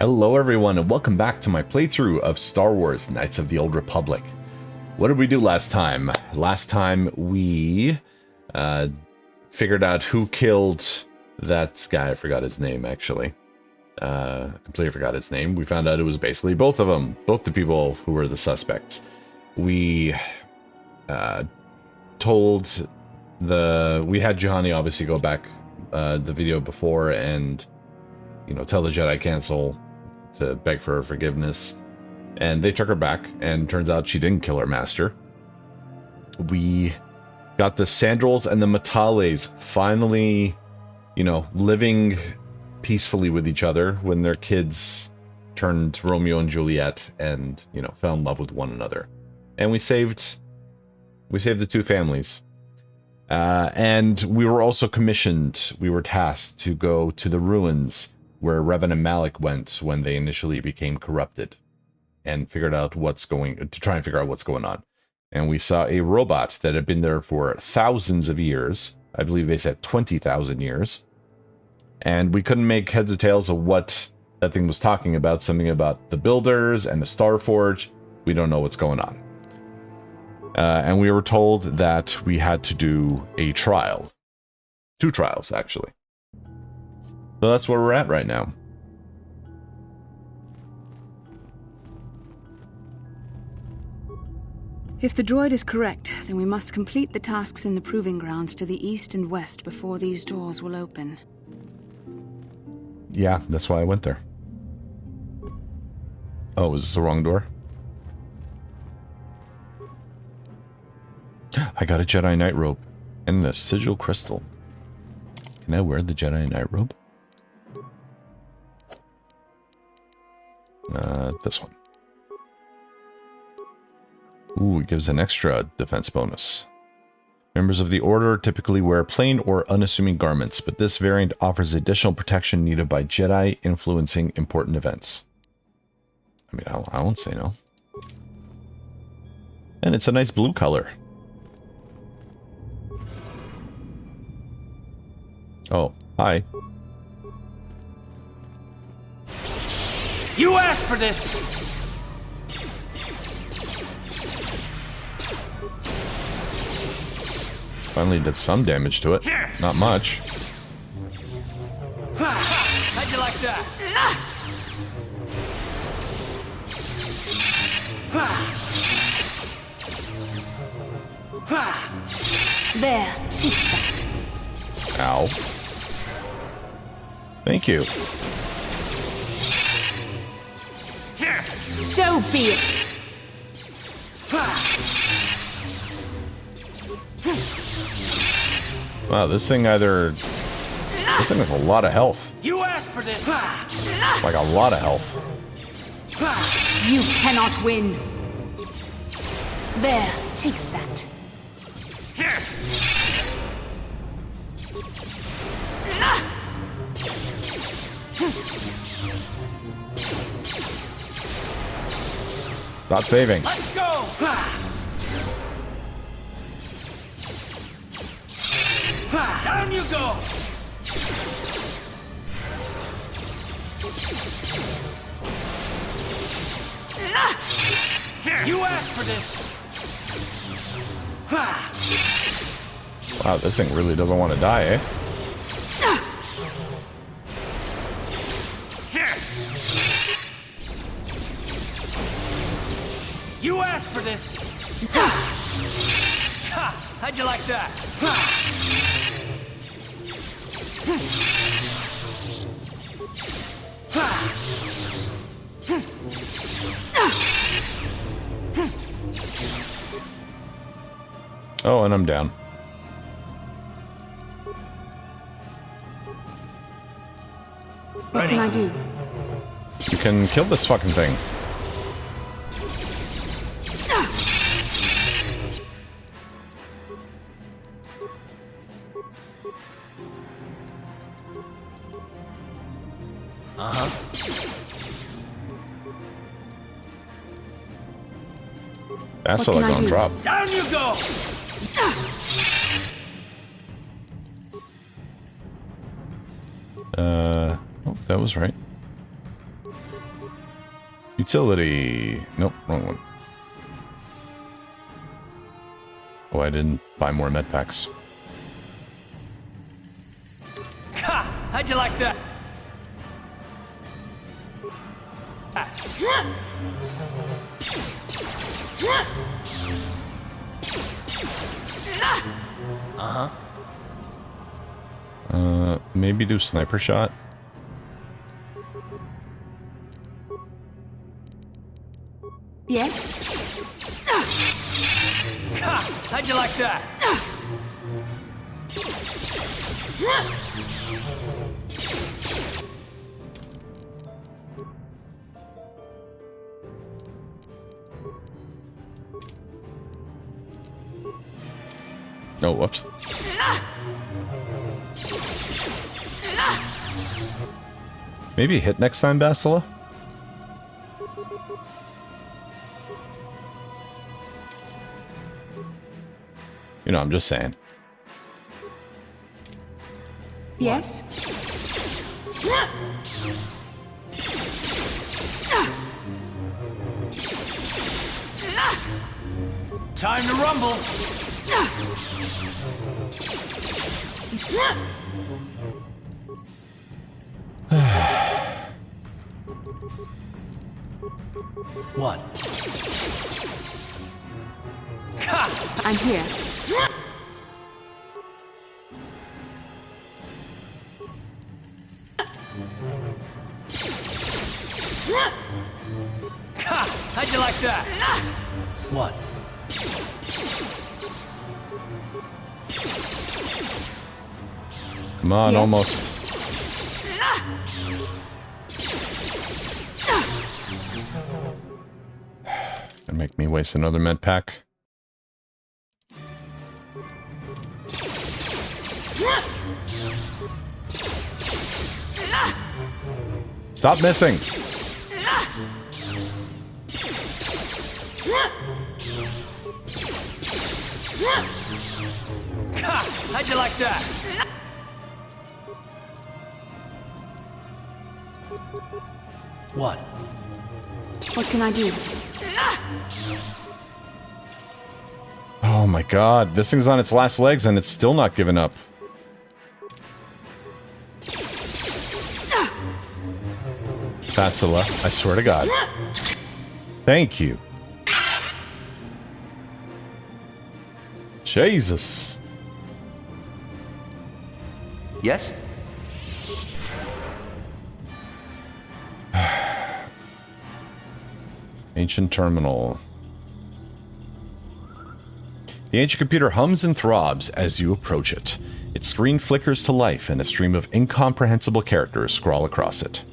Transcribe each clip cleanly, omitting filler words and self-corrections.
Hello everyone and welcome back to my playthrough of Star Wars Knights of the Old Republic. What did we do last time? Last time we figured out who killed that guy. I forgot his name actually. Completely forgot his name. We found out it was basically both of them. Both the people who were the suspects. We told we had Juhani obviously go back the video before and tell the Jedi Council to beg for her forgiveness, and they took her back, and turns out she didn't kill her master. We got the Sandrels and the Matales finally, living peacefully with each other when their kids turned Romeo and Juliet and, fell in love with one another. And we saved the two families. And we were also commissioned, we were tasked to go to the ruins where Revan and Malak went when they initially became corrupted, and try and figure out what's going on. And we saw a robot that had been there for thousands of years. I believe they said 20,000 years. And we couldn't make heads or tails of what that thing was talking about. Something about the Builders and the Starforge. We don't know what's going on. And we were told that we had to do a trial. 2 trials, actually. So that's where we're at right now. If the droid is correct, then we must complete the tasks in the proving ground to the east and west before these doors will open. Yeah, that's why I went there. Oh, is this the wrong door? I got a Jedi Knight robe and the sigil crystal. Can I wear the Jedi Knight robe? This one. Ooh, it gives an extra defense bonus. Members of the Order typically wear plain or unassuming garments, but this variant offers additional protection needed by Jedi influencing important events. I mean, I won't say no. And it's a nice blue color. Oh, hi. You asked for this! Finally did some damage to it. Here. Not much. How'd you like that? There, take that. Ow. Thank you. Here! So be it! Wow, this thing has a lot of health. You asked for this! Like a lot of health. You cannot win! There, take that. Here! Stop saving. Let's go! Down you go! Here! You asked for this! Wow, this thing really doesn't want to die, eh? Here! You asked for this! How'd you like that? Oh, and I'm down. What can I do? You can kill this fucking thing. That's still gonna drop. Down you go! Oh, that was right. Utility. Nope, wrong one. Oh, I didn't buy more med packs. Ha! How'd you like that? Maybe do sniper shot. Yes? Ha! How'd you like that? Oh, whoops. Maybe hit next time, Bastila? You know, I'm just saying. Yes? Time to rumble. What? I'm here. How'd you like that? What? Come on, Yes. almost. Gonna make me waste another med pack. Stop missing! How'd you like that? What? What can I do? Oh my god, this thing's on its last legs and it's still not giving up. Bastila, I swear to god. Thank you. Jesus. Yes? Ancient terminal. The ancient computer hums and throbs as you approach it. Its screen flickers to life and a stream of incomprehensible characters scroll across it.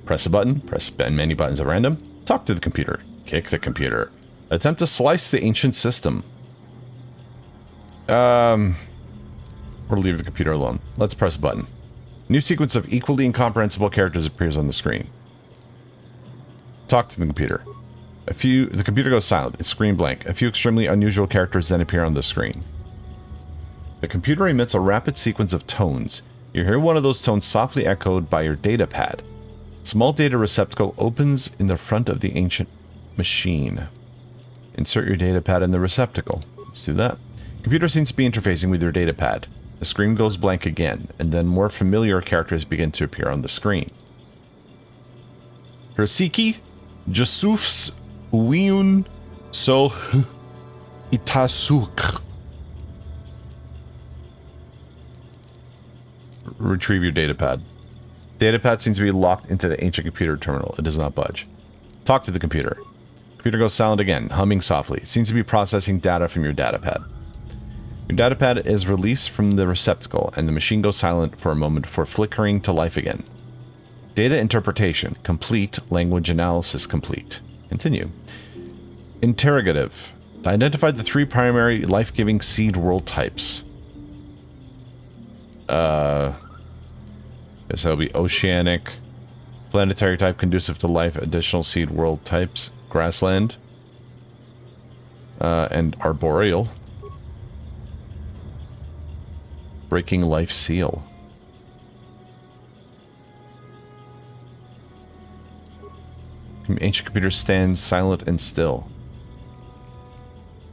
Press a button, press many buttons at random, talk to the computer, kick the computer, attempt to slice the ancient system. Or leave the computer alone. Let's press a button. New sequence of equally incomprehensible characters appears on the screen. Talk to the computer. The computer goes silent, its screen blank. A few extremely unusual characters then appear on the screen. The computer emits a rapid sequence of tones. You hear one of those tones softly echoed by your data pad. A small data receptacle opens in the front of the ancient machine. Insert your data pad in the receptacle. Let's do that. Computer seems to be interfacing with your data pad. The screen goes blank again, and then more familiar characters begin to appear on the screen. Persiki, Jasufs, Uiun, So, Itasuk. Retrieve your datapad. Datapad seems to be locked into the ancient computer terminal. It does not budge. Talk to the computer. Computer goes silent again, humming softly. It seems to be processing data from your datapad. Your datapad is released from the receptacle, and the machine goes silent for a moment before flickering to life again. Data interpretation complete. Language analysis complete. Continue. Interrogative. Identify the 3 primary life-giving seed world types. Guess that'll be oceanic, planetary type conducive to life, additional seed world types, grassland, and arboreal. Breaking life seal. Ancient computer stands silent and still.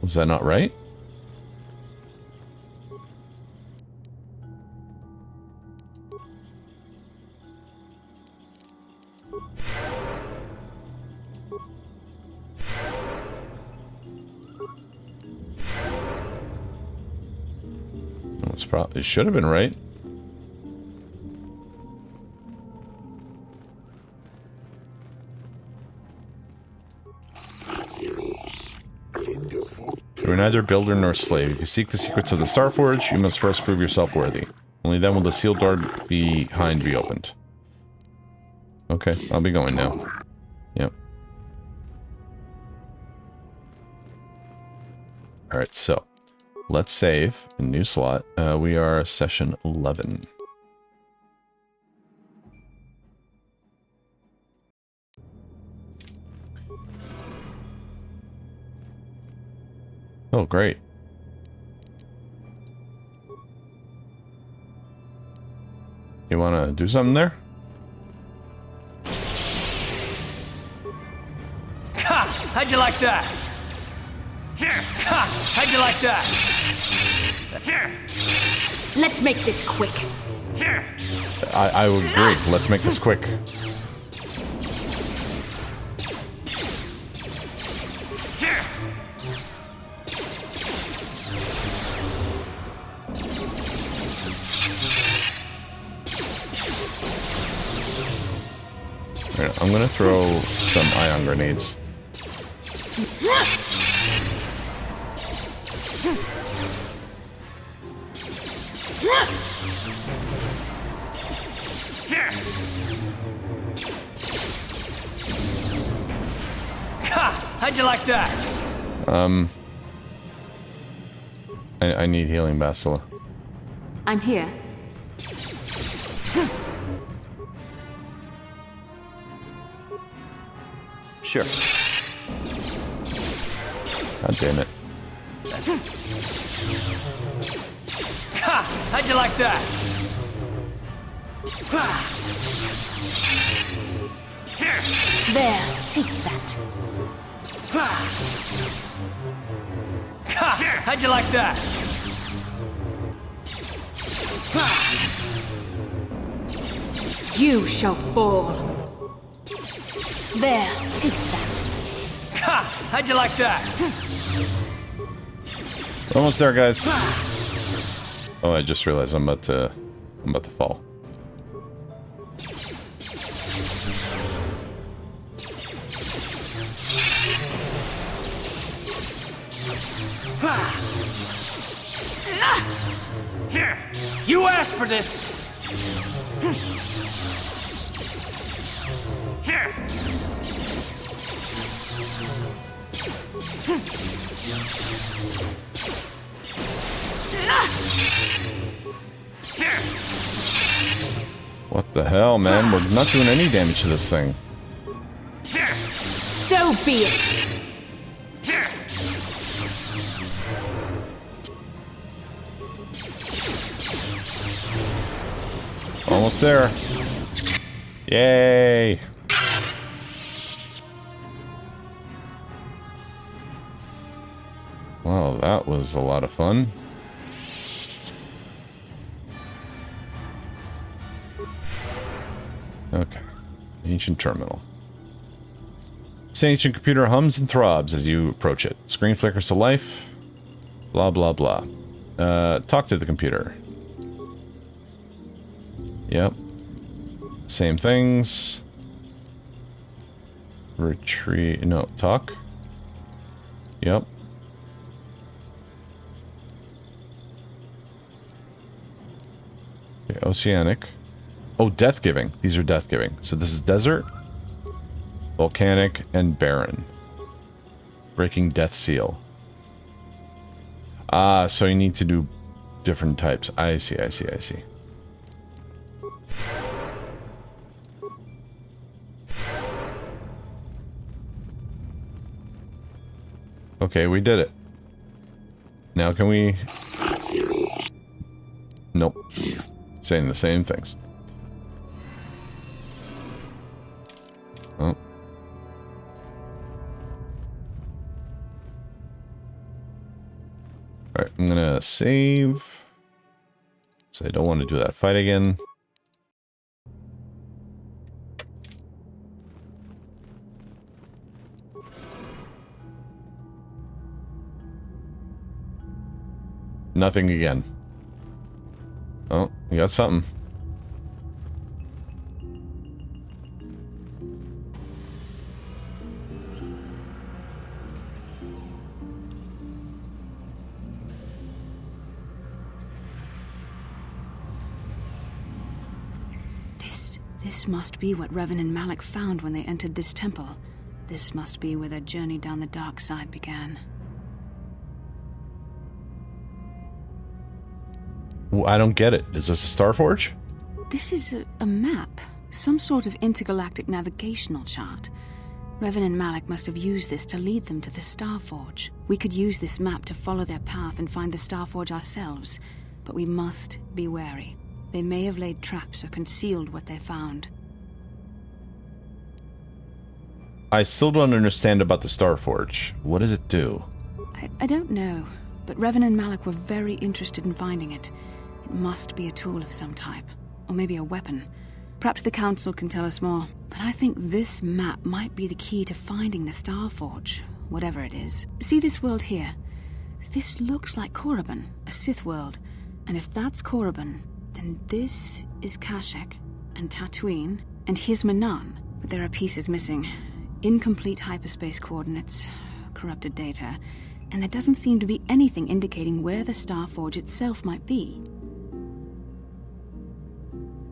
Was that not right? It should have been right. You're neither builder nor slave. If you seek the secrets of the Starforge, you must first prove yourself worthy. Only then will the sealed door behind be opened. Okay, I'll be going now. Yep. Alright, so let's save a new slot. We are session 11. Oh, great. You want to do something there? Ha! How'd you like that? Ha! How'd you like that? Let's make this quick. I would agree. Let's make this quick. I'm gonna throw some ion grenades. How'd you like that? I need healing, Bastila. I'm here. Sure. God damn it. How'd you like that? There, take that. How'd you like that? You shall fall. There, take that. How'd you like that? Almost there, guys. Oh, I just realized I'm about to fall. Here, you asked for this. Here. What the hell, man? We're not doing any damage to this thing. So be it. Almost there. Yay! Wow, that was a lot of fun. Okay. Ancient terminal. This ancient computer hums and throbs as you approach it. Screen flickers to life. Blah, blah, blah. Talk to the computer. Yep. Same things. Retreat. No, talk. Yep. Okay, oceanic. Oh, death giving. These are death giving. So this is desert, volcanic, and barren. Breaking death seal. Ah, so you need to do different types. I see, I see, I see. Okay, we did it. Now can we... Nope. Saying the same things. Oh. save. So I don't want to do that fight again. Nothing again. Oh, you got something. This must be what Revan and Malak found when they entered this temple. This must be where their journey down the dark side began. Well, I don't get it. Is this a Starforge? This is a map. Some sort of intergalactic navigational chart. Revan and Malak must have used this to lead them to the Starforge. We could use this map to follow their path and find the Starforge ourselves, but we must be wary. They may have laid traps or concealed what they found. I still don't understand about the Starforge. What does it do? I don't know, but Revan and Malak were very interested in finding it. It must be a tool of some type, or maybe a weapon. Perhaps the Council can tell us more, but I think this map might be the key to finding the Starforge, whatever it is. See this world here? This looks like Korriban, a Sith world, and if that's Korriban, then this is Kashyyyk, and Tatooine, and here's Manan, but there are pieces missing. Incomplete hyperspace coordinates, corrupted data, and there doesn't seem to be anything indicating where the Starforge itself might be.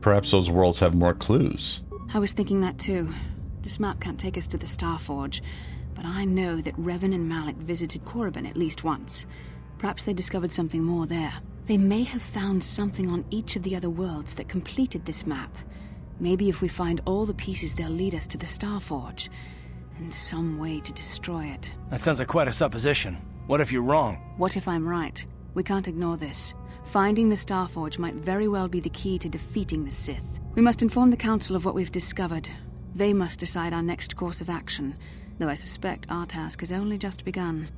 Perhaps those worlds have more clues. I was thinking that too. This map can't take us to the Starforge, but I know that Revan and Malak visited Korriban at least once. Perhaps they discovered something more there. They may have found something on each of the other worlds that completed this map. Maybe if we find all the pieces, they'll lead us to the Starforge, and some way to destroy it. That sounds like quite a supposition. What if you're wrong? What if I'm right? We can't ignore this. Finding the Starforge might very well be the key to defeating the Sith. We must inform the Council of what we've discovered. They must decide our next course of action, though I suspect our task has only just begun.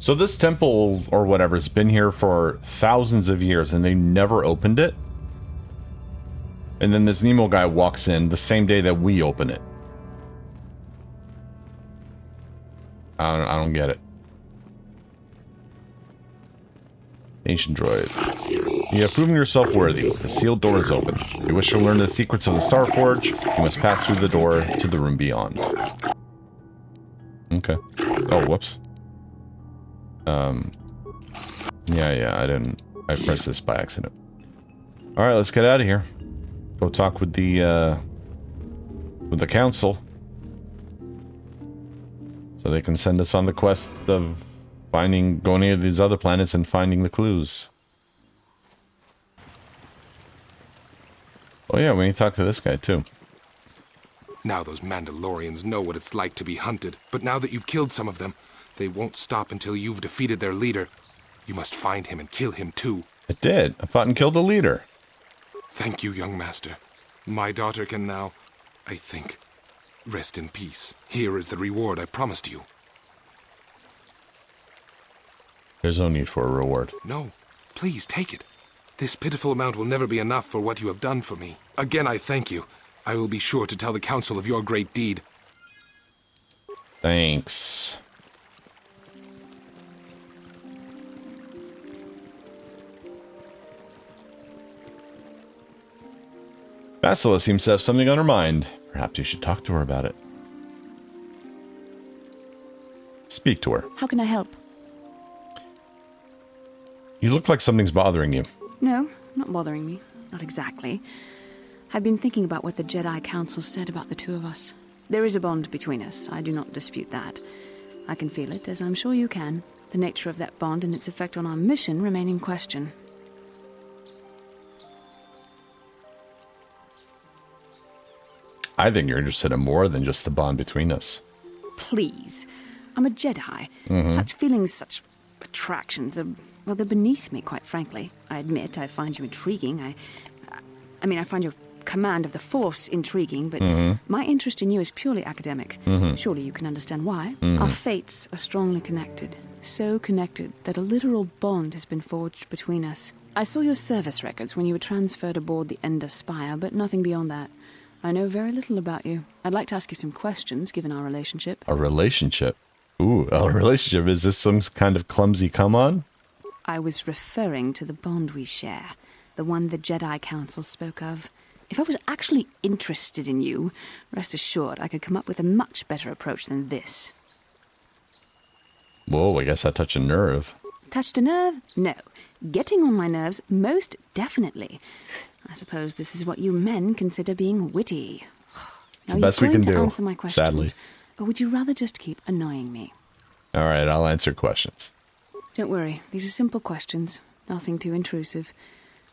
So this temple, or whatever, has been here for thousands of years, and they never opened it? And then this Nemo guy walks in the same day that we open it. I don't get it. Ancient droid. You have proven yourself worthy. The sealed door is open. If you wish to learn the secrets of the Starforge, you must pass through the door to the room beyond. Okay. Oh, whoops. Yeah, I pressed this by accident. Alright, let's get out of here. Go talk with the Council. So they can send us on the quest of going to these other planets and finding the clues. Oh yeah, we need to talk to this guy too. Now those Mandalorians know what it's like to be hunted, but now that you've killed some of them, they won't stop until you've defeated their leader. You must find him and kill him too. I did. I fought and killed the leader. Thank you, young master. My daughter can now, I think, rest in peace. Here is the reward I promised you. There's no need for a reward. No, please take it. This pitiful amount will never be enough for what you have done for me. Again, I thank you. I will be sure to tell the Council of your great deed. Thanks. Bastila seems to have something on her mind. Perhaps you should talk to her about it. Speak to her. How can I help? You look like something's bothering you. No, not bothering me. Not exactly. I've been thinking about what the Jedi Council said about the two of us. There is a bond between us. I do not dispute that. I can feel it, as I'm sure you can. The nature of that bond and its effect on our mission remain in question. I think you're interested in more than just the bond between us. Please. I'm a Jedi. Such feelings, such attractions are, well, they're beneath me, quite frankly. I admit I find you intriguing. I find your command of the Force intriguing, but my interest in you is purely academic. Surely you can understand why. Our fates are strongly connected. So connected that a literal bond has been forged between us. I saw your service records when you were transferred aboard the Ender Spire, but nothing beyond that. I know very little about you. I'd like to ask you some questions, given our relationship. A relationship? Ooh, a relationship? Is this some kind of clumsy come-on? I was referring to the bond we share, the one the Jedi Council spoke of. If I was actually interested in you, rest assured I could come up with a much better approach than this. Whoa, I guess I touched a nerve. Touched a nerve? No. Getting on my nerves, most definitely. I suppose this is what you men consider being witty. It's the best we can do, answer my questions, sadly. Or would you rather just keep annoying me? All right, I'll answer questions. Don't worry, these are simple questions. Nothing too intrusive.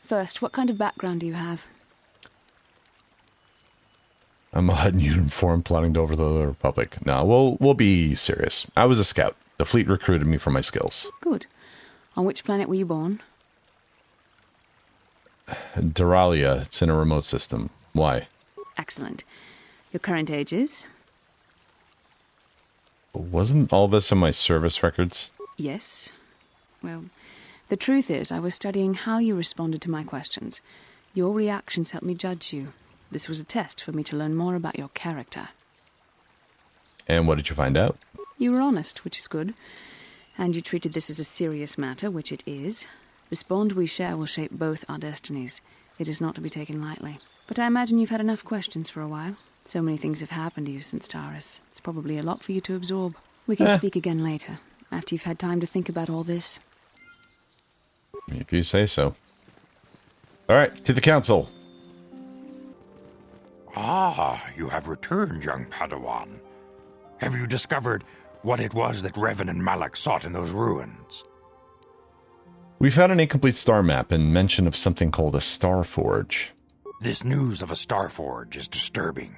First, what kind of background do you have? I'm a Hutton uniform plotting to overthrow the Republic. No, we'll be serious. I was a scout. The fleet recruited me for my skills. Good. On which planet were you born? Duralia. It's in a remote system. Why? Excellent. Your current age is? Wasn't all this in my service records? Yes. Well, the truth is, I was studying how you responded to my questions. Your reactions helped me judge you. This was a test for me to learn more about your character. And what did you find out? You were honest, which is good. And you treated this as a serious matter, which it is. This bond we share will shape both our destinies. It is not to be taken lightly. But I imagine you've had enough questions for a while. So many things have happened to you since Taris. It's probably a lot for you to absorb. We can speak again later, after you've had time to think about all this. If you say so. All right, to the council. Ah, you have returned, young Padawan. Have you discovered what it was that Revan and Malak sought in those ruins? We found an incomplete star map and mention of something called a Star Forge. This news of a Star Forge is disturbing.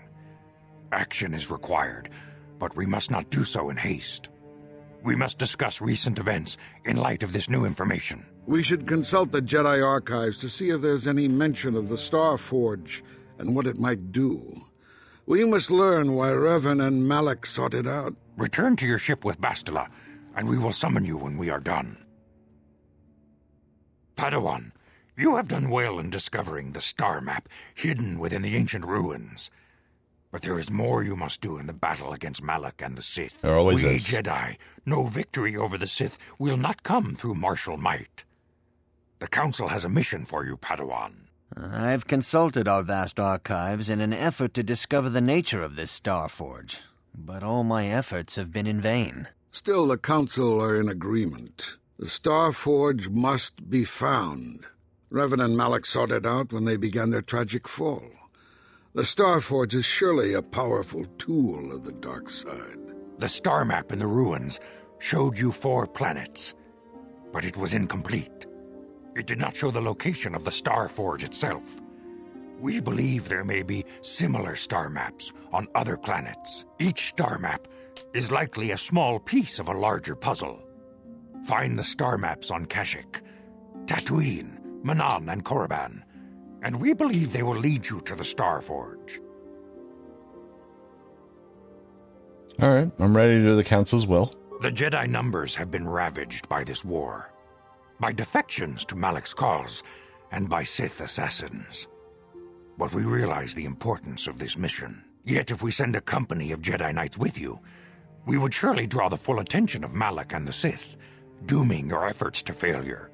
Action is required, but we must not do so in haste. We must discuss recent events in light of this new information. We should consult the Jedi archives to see if there's any mention of the Star Forge and what it might do. We must learn why Revan and Malak sought it out. Return to your ship with Bastila, and we will summon you when we are done. Padawan, you have done well in discovering the star map hidden within the ancient ruins. But there is more you must do in the battle against Malak and the Sith. There always we is. Jedi know victory over the Sith will not come through martial might. The Council has a mission for you, Padawan. I've consulted our vast archives in an effort to discover the nature of this Star Forge, but all my efforts have been in vain. Still, the Council are in agreement. The Star Forge must be found. Revan and Malak sought it out when they began their tragic fall. The Star Forge is surely a powerful tool of the dark side. The star map in the ruins showed you 4 planets, but it was incomplete. It did not show the location of the Star Forge itself. We believe there may be similar star maps on other planets. Each star map is likely a small piece of a larger puzzle. Find the star maps on Kashyyyk, Tatooine, Manan, and Korriban, and we believe they will lead you to the Star Forge. All right, I'm ready to do the Council's will. The Jedi numbers have been ravaged by this war, by defections to Malak's cause, and by Sith assassins. But we realize the importance of this mission. Yet if we send a company of Jedi Knights with you, we would surely draw the full attention of Malak and the Sith, dooming your efforts to failure.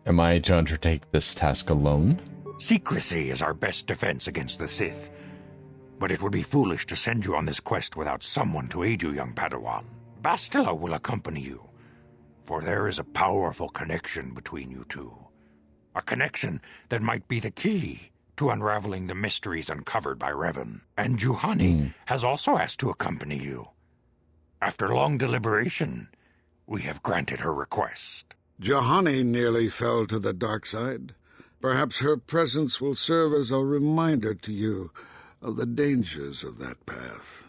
Am I to undertake this task alone? Secrecy is our best defense against the Sith, but it would be foolish to send you on this quest without someone to aid you, young Padawan. Bastila will accompany you, for there is a powerful connection between you two. A connection that might be the key to unraveling the mysteries uncovered by Revan. And Juhani has also asked to accompany you. After long deliberation, we have granted her request. Juhani nearly fell to the dark side. Perhaps her presence will serve as a reminder to you of the dangers of that path.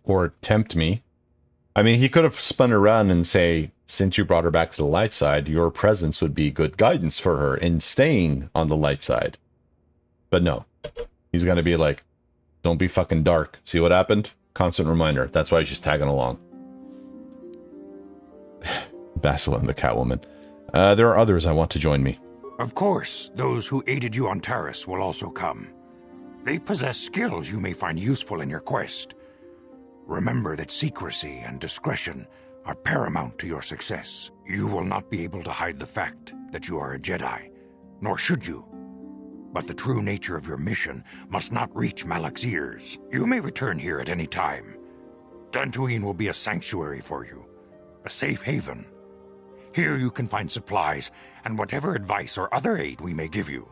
Or tempt me. I mean, he could have spun around and say, since you brought her back to the light side, your presence would be good guidance for her in staying on the light side. But no, he's going to be like, don't be fucking dark. See what happened? Constant reminder. That's why she's tagging along. Basilan, the Catwoman. There are others I want to join me. Of course, those who aided you on Taris will also come. They possess skills you may find useful in your quest. Remember that secrecy and discretion are paramount to your success. You will not be able to hide the fact that you are a Jedi, nor should you. But the true nature of your mission must not reach Malak's ears. You may return here at any time. Dantooine will be a sanctuary for you, a safe haven. Here you can find supplies and whatever advice or other aid we may give you.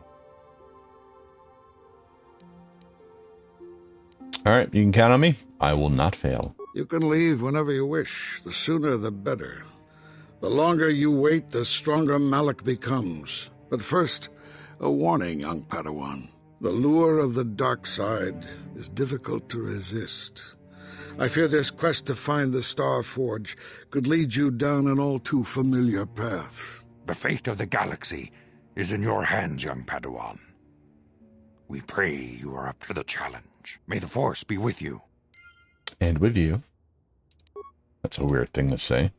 All right, you can count on me. I will not fail. You can leave whenever you wish. The sooner the better. The longer you wait, the stronger Malak becomes. But first, a warning, young Padawan. The lure of the dark side is difficult to resist. I fear this quest to find the Star Forge could lead you down an all too familiar path. The fate of the galaxy is in your hands, young Padawan. We pray you are up to the challenge. May the Force be with you. And with you. That's a weird thing to say.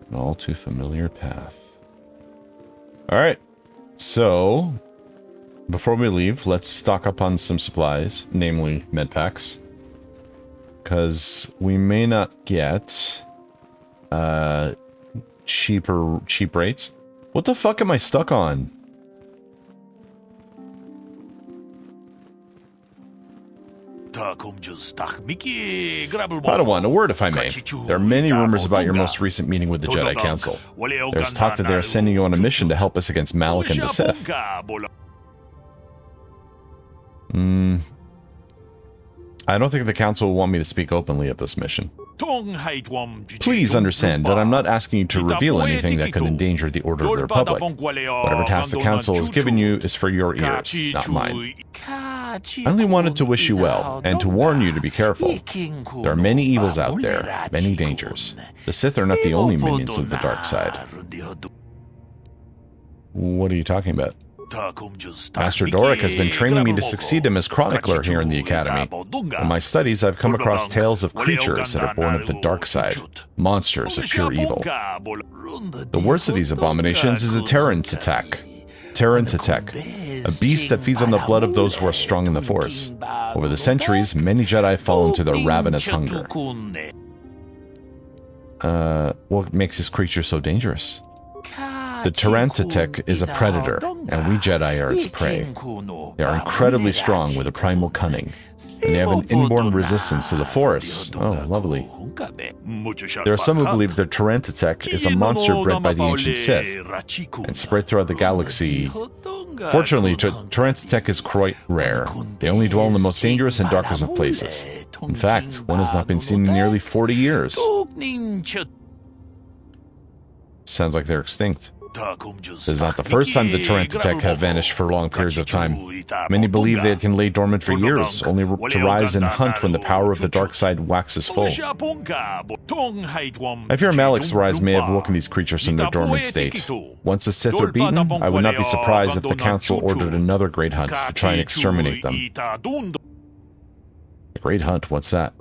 An all too familiar path. Alright. So, before we leave, let's stock up on some supplies, namely med packs. Because we may not get cheap rates. What the fuck am I stuck on? Padawan, a word if I may. There are many rumors about your most recent meeting with the Jedi Council. There's talk that they're sending you on a mission to help us against Malak and the Sith. I don't think the Council will want me to speak openly of this mission. Please understand that I'm not asking you to reveal anything that could endanger the order of the Republic. Whatever task the Council has given you is for your ears, not mine. I only wanted to wish you well, and to warn you to be careful. There are many evils out there, many dangers. The Sith are not the only minions of the dark side. What are you talking about? Master Doric has been training me to succeed him as chronicler here in the Academy. In my studies, I've come across tales of creatures that are born of the dark side, monsters of pure evil. The worst of these abominations is a Terran Tatek. Terran Tatek, a beast that feeds on the blood of those who are strong in the Force. Over the centuries, many Jedi fall into their ravenous hunger. What makes this creature so dangerous? The Tarantatek is a predator, and we Jedi are its prey. They are incredibly strong with a primal cunning, and they have an inborn resistance to the Force. Oh, lovely. There are some who believe that Tarantatek is a monster bred by the ancient Sith, and spread throughout the galaxy. Fortunately, Tarantatek is quite rare. They only dwell in the most dangerous and darkest of places. In fact, one has not been seen in nearly 40 years. Sounds like they're extinct. This is not the first time the Tarantatek have vanished for long periods of time. Many believe they can lay dormant for years, only to rise and hunt when the power of the dark side waxes full. I fear Malak's rise may have woken these creatures from their dormant state. Once the Sith are beaten, I would not be surprised if the Council ordered another great hunt to try and exterminate them. The Great Hunt, what's that?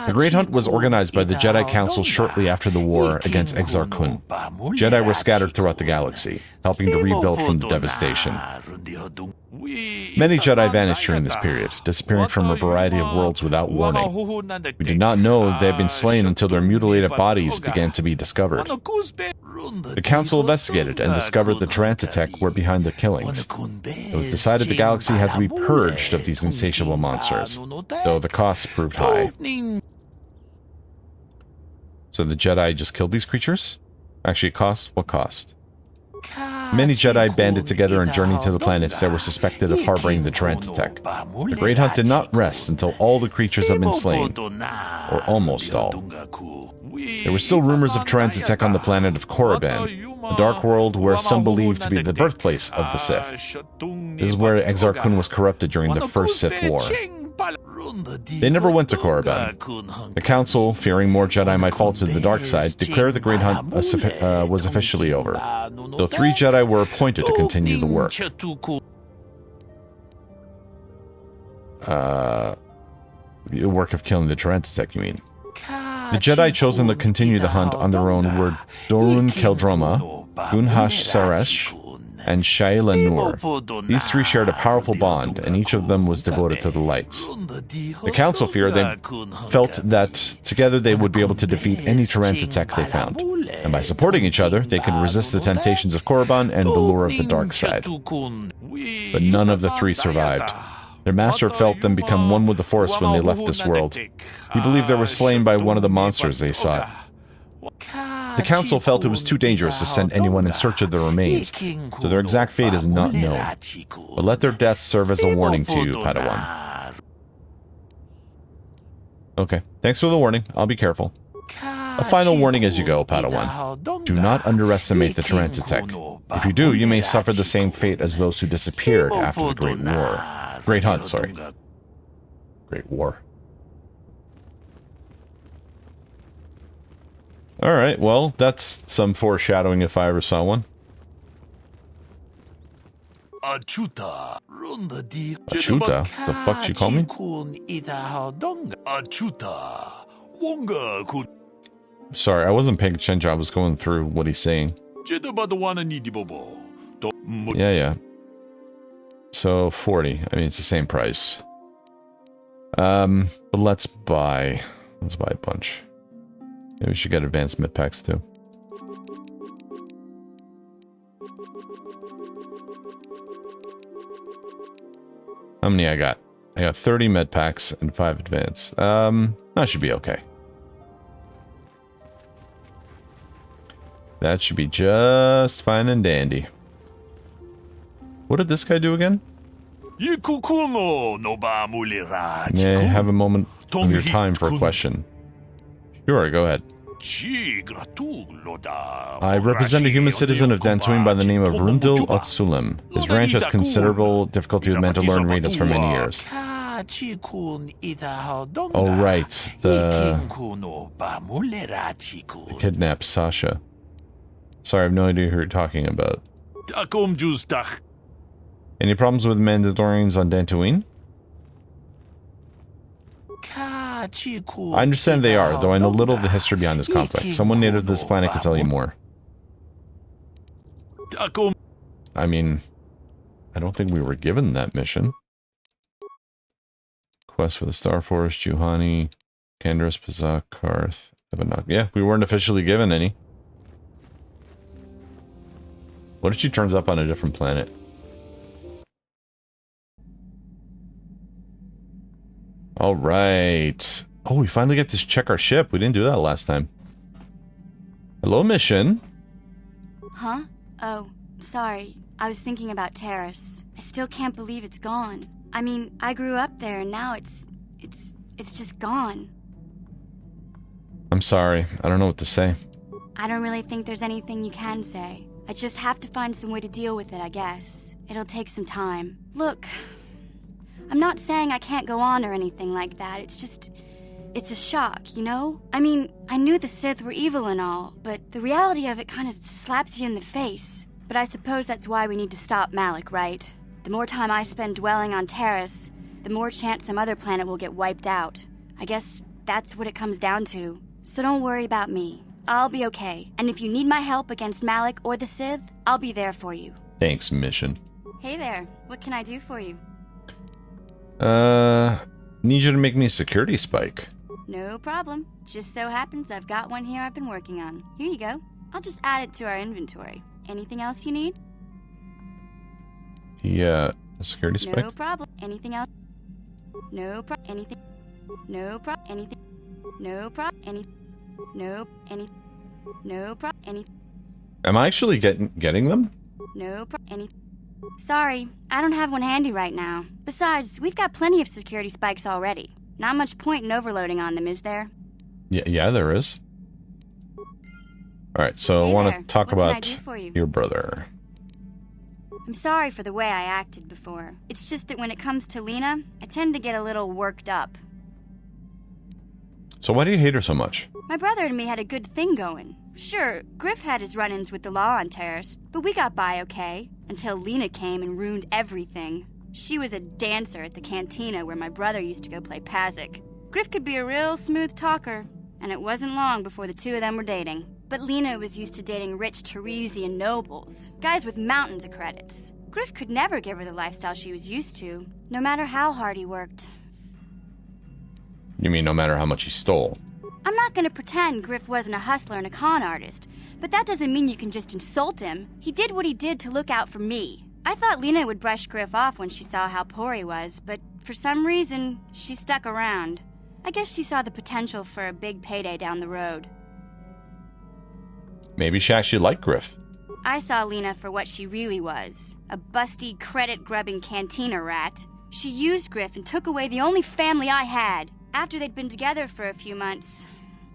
The Great Hunt was organized by the Jedi Council shortly after the war against Exar Kun. Jedi were scattered throughout the galaxy, helping to rebuild from the devastation. Many Jedi vanished during this period, disappearing from a variety of worlds without warning. We did not know they had been slain until their mutilated bodies began to be discovered. The Council investigated and discovered the Tarantatek were behind the killings. It was decided the galaxy had to be purged of these insatiable monsters, though the costs proved high. So the Jedi just killed these creatures? Actually, what cost? Many Jedi banded together and journeyed to the planets that were suspected of harboring the Tarantatek. The Great Hunt did not rest until all the creatures had been slain, or almost all. There were still rumors of Tarantatek on the planet of Korriban, a dark world where some believed to be the birthplace of the Sith. This is where Exar Kun was corrupted during the First Sith War. They never went to Korriban. The Council, fearing more Jedi might fall to the dark side, declared the Great Hunt was officially over, though 3 Jedi were appointed to continue the work. The work of killing the Tarantatek, you mean? The Jedi chosen to continue the hunt on their own were Dorun Keldroma, Gunhash Saresh, and Shaila Nur. These three shared a powerful bond, and each of them was devoted to the light. The Council feared they felt that together they would be able to defeat any Tyrant tech they found, and by supporting each other, they could resist the temptations of Korriban and the lure of the dark side. But none of the three survived. Their master felt them become one with the Force when they left this world. He believed they were slain by one of the monsters they sought. The Council felt it was too dangerous to send anyone in search of their remains, so their exact fate is not known. But let their deaths serve as a warning to you, Padawan. Okay, thanks for the warning. I'll be careful. A final warning as you go, Padawan. Do not underestimate the Tyrant tech. If you do, you may suffer the same fate as those who disappeared after the Great War. Great Hunt, sorry. Great War. Alright, well, that's some foreshadowing if I ever saw one. Achuta? The fuck did you call me? Sorry, I wasn't paying attention. I was going through what he's saying. Yeah. So, 40. I mean, it's the same price. But let's buy a bunch. Maybe we should get advanced med packs too. How many I got? I got 30 med packs and 5 advanced. That should be okay. That should be just fine and dandy. What did this guy do again? May I have a moment of your time for a question? Sure, go ahead. I represent a human citizen of Dantooine by the name of Rundil Otsulim. His ranch has considerable difficulty with Mandalorian raiders for many years. Oh, right. The kidnapped Sasha. Sorry, I have no idea who you're talking about. Any problems with Mandalorians on Dantooine? I understand they are, though I know little of the history behind this conflict. Someone native to this planet could tell you more. I mean, I don't think we were given that mission. Quest for the Star Force, Juhani, Kandros, Pazak, Karth, Evanak. Yeah, we weren't officially given any. What if she turns up on a different planet? Alright. Oh, we finally get to check our ship. We didn't do that last time. Hello, mission. Huh? Oh, sorry. I was thinking about Terrace. I still can't believe it's gone. I mean, I grew up there and now it's just gone. I'm sorry. I don't know what to say. I don't really think there's anything you can say. I just have to find some way to deal with it, I guess. It'll take some time. Look, I'm not saying I can't go on or anything like that. It's a shock, you know? I mean, I knew the Sith were evil and all, but the reality of it kind of slaps you in the face. But I suppose that's why we need to stop Malik, right? The more time I spend dwelling on Terrace, the more chance some other planet will get wiped out. I guess that's what it comes down to. So don't worry about me. I'll be okay. And if you need my help against Malik or the Sith, I'll be there for you. Thanks, mission. Hey there. What can I do for you? Need you to make me a security spike. No problem. Just so happens I've got one here I've been working on. Here you go. I'll just add it to our inventory. Anything else you need? Yeah, a security spike? No problem. Anything else? No problem. Anything? No problem. Anything? No problem. Anything? No. Any? No problem. Anything? Am I actually getting them? No problem. Anything? Sorry, I don't have one handy right now. Besides, we've got plenty of security spikes already. Not much point in overloading on them, is there? Yeah, there is. Alright, so Hey I want there. to talk What can I about do for you? your brother. I'm sorry for the way I acted before. It's just that when it comes to Lena, I tend to get a little worked up. So why do you hate her so much? My brother and me had a good thing going. Sure, Griff had his run-ins with the law on Terrace, but we got by okay, until Lena came and ruined everything. She was a dancer at the cantina where my brother used to go play Pazik. Griff could be a real smooth talker, and it wasn't long before the two of them were dating. But Lena was used to dating rich Teresian nobles, guys with mountains of credits. Griff could never give her the lifestyle she was used to, no matter how hard he worked. You mean no matter how much he stole? I'm not gonna pretend Griff wasn't a hustler and a con artist, but that doesn't mean you can just insult him. He did what he did to look out for me. I thought Lena would brush Griff off when she saw how poor he was, but for some reason, she stuck around. I guess she saw the potential for a big payday down the road. Maybe she actually liked Griff. I saw Lena for what she really was, a busty, credit-grubbing cantina rat. She used Griff and took away the only family I had. After they'd been together for a few months,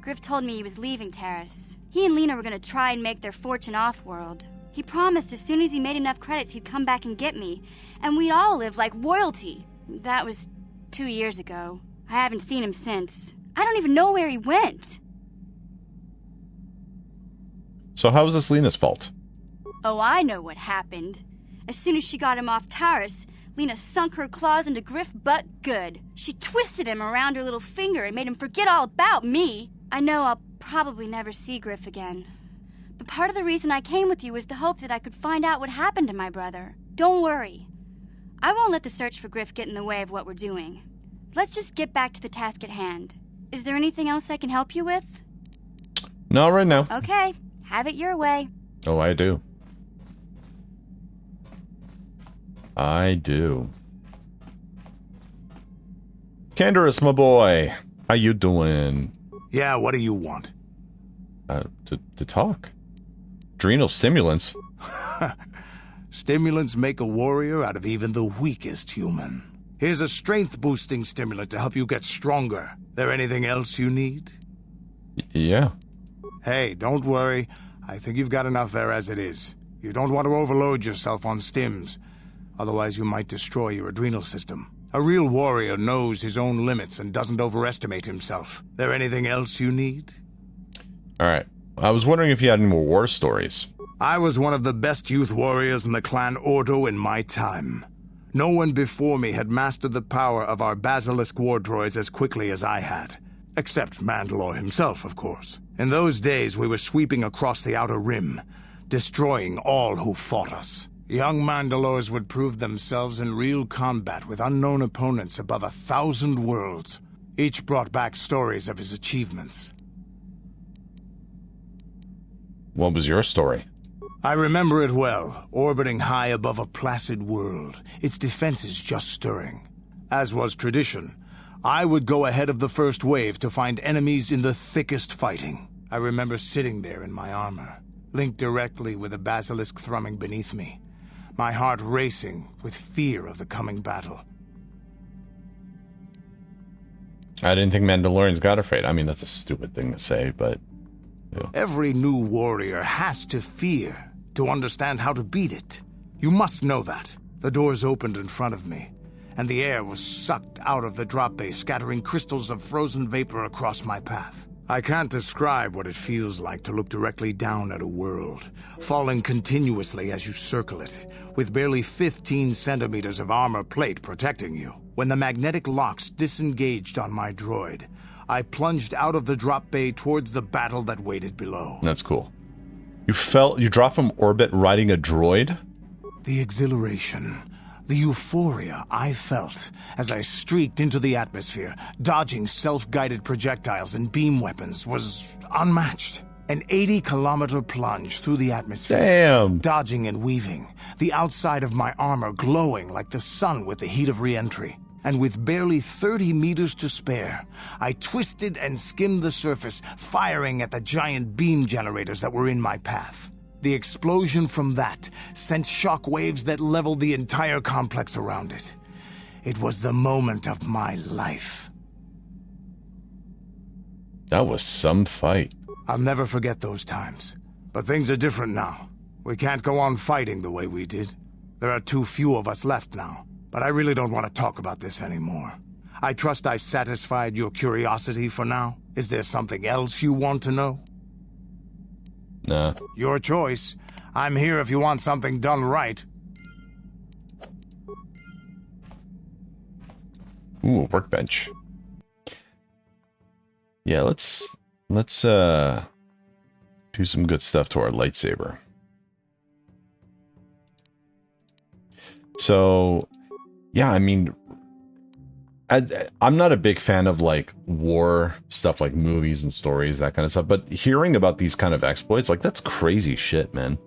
Griff told me he was leaving Terrace. He and Lena were gonna try and make their fortune off-world. He promised as soon as he made enough credits he'd come back and get me, and we'd all live like royalty. That was 2 years ago. I haven't seen him since. I don't even know where he went. So how is this Lena's fault? Oh, I know what happened. As soon as she got him off Taurus, Lena sunk her claws into Griff but good. She twisted him around her little finger and made him forget all about me. I know I'll probably never see Griff again. But part of the reason I came with you was the hope that I could find out what happened to my brother. Don't worry. I won't let the search for Griff get in the way of what we're doing. Let's just get back to the task at hand. Is there anything else I can help you with? No, right now. Okay, have it your way. Oh, I do. I do. Canderous, my boy. How you doing? Yeah, what do you want? To talk. Adrenal stimulants. Stimulants make a warrior out of even the weakest human. Here's a strength-boosting stimulant to help you get stronger. There anything else you need? Yeah. Hey, don't worry. I think you've got enough there as it is. You don't want to overload yourself on stims. Otherwise, you might destroy your adrenal system. A real warrior knows his own limits and doesn't overestimate himself. There anything else you need? Alright. I was wondering if you had any more war stories. I was one of the best youth warriors in the clan Ordo in my time. No one before me had mastered the power of our basilisk war droids as quickly as I had. Except Mandalore himself, of course. In those days, we were sweeping across the Outer Rim, destroying all who fought us. Young Mandalores would prove themselves in real combat with unknown opponents above 1,000 worlds. Each brought back stories of his achievements. What was your story? I remember it well, orbiting high above a placid world, its defenses just stirring. As was tradition, I would go ahead of the first wave to find enemies in the thickest fighting. I remember sitting there in my armor, linked directly with a basilisk thrumming beneath me, my heart racing with fear of the coming battle. I didn't think Mandalorians got afraid. I mean, that's a stupid thing to say, but... Yeah. Every new warrior has to fear to understand how to beat it. You must know that. The doors opened in front of me, and the air was sucked out of the drop bay, scattering crystals of frozen vapor across my path. I can't describe what it feels like to look directly down at a world, falling continuously as you circle it, with barely 15 centimeters of armor plate protecting you. When the magnetic locks disengaged on my droid, I plunged out of the drop bay towards the battle that waited below. That's cool. You dropped from orbit riding a droid? The exhilaration, the euphoria I felt as I streaked into the atmosphere, dodging self-guided projectiles and beam weapons, was unmatched. An 80-kilometer plunge through the atmosphere. Damn! Dodging and weaving, the outside of my armor glowing like the sun with the heat of re-entry. And with barely 30 meters to spare, I twisted and skimmed the surface, firing at the giant beam generators that were in my path. The explosion from that sent shock waves that leveled the entire complex around it. It was the moment of my life. That was some fight. I'll never forget those times. But things are different now. We can't go on fighting the way we did. There are too few of us left now. But I really don't want to talk about this anymore. I trust I've satisfied your curiosity for now. Is there something else you want to know? Nah. Your choice. I'm here if you want something done right. Ooh, a workbench. Yeah, let's let's do some good stuff to our lightsaber. So, yeah, I mean, I'm not a big fan of like war stuff, like movies and stories, that kind of stuff. But hearing about these kind of exploits, like that's crazy shit, man.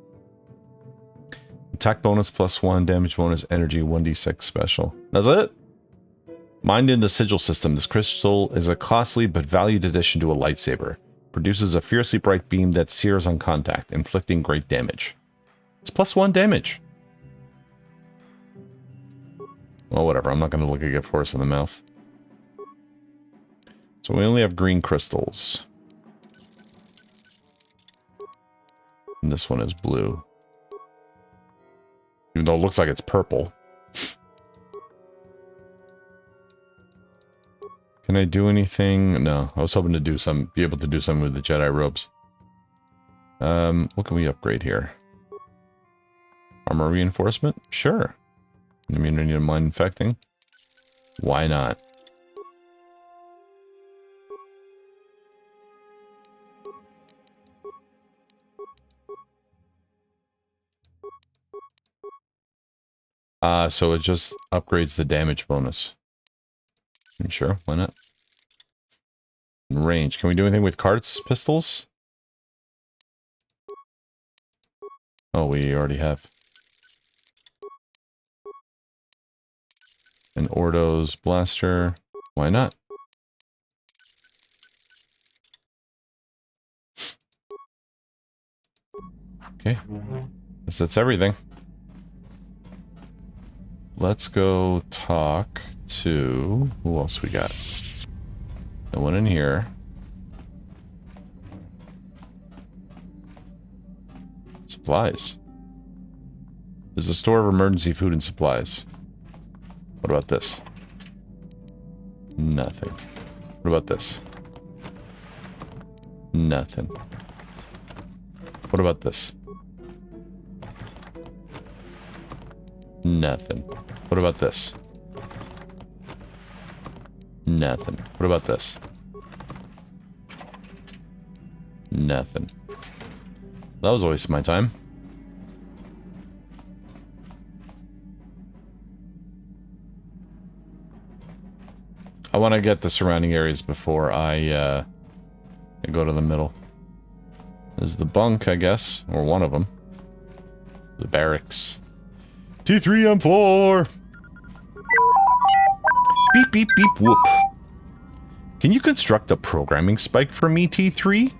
Attack bonus +1, damage bonus, energy 1d6 special. That's it. Mined in the sigil system, this crystal is a costly but valued addition to a lightsaber. Produces a fiercely bright beam that sears on contact, inflicting great damage. It's +1 damage. Well, whatever. I'm not going to look a gift horse in the mouth. So we only have green crystals. And this one is blue. Even though it looks like it's purple. Can I do anything? No. I was hoping to do be able to do something with the Jedi robes. What can we upgrade here? Armor reinforcement? Sure. Immunity to mind infecting? Why not? So it just upgrades the damage bonus. Sure, why not? Range. Can we do anything with Kart's pistols? Oh, we already have. And Ordo's blaster. Why not? Okay. Guess that's everything. Let's go talk to... Who else we got? No one in here. Supplies. There's a store of emergency food and supplies. What about this? Nothing. What about this? Nothing. What about this? Nothing. What about this? Nothing. What about this? Nothing. That was a waste of my time. I want to get the surrounding areas before I go to the middle. There's the bunk, I guess, or one of them. The barracks. T3M4! Beep, beep, beep, whoop. Can you construct a programming spike for me, T3?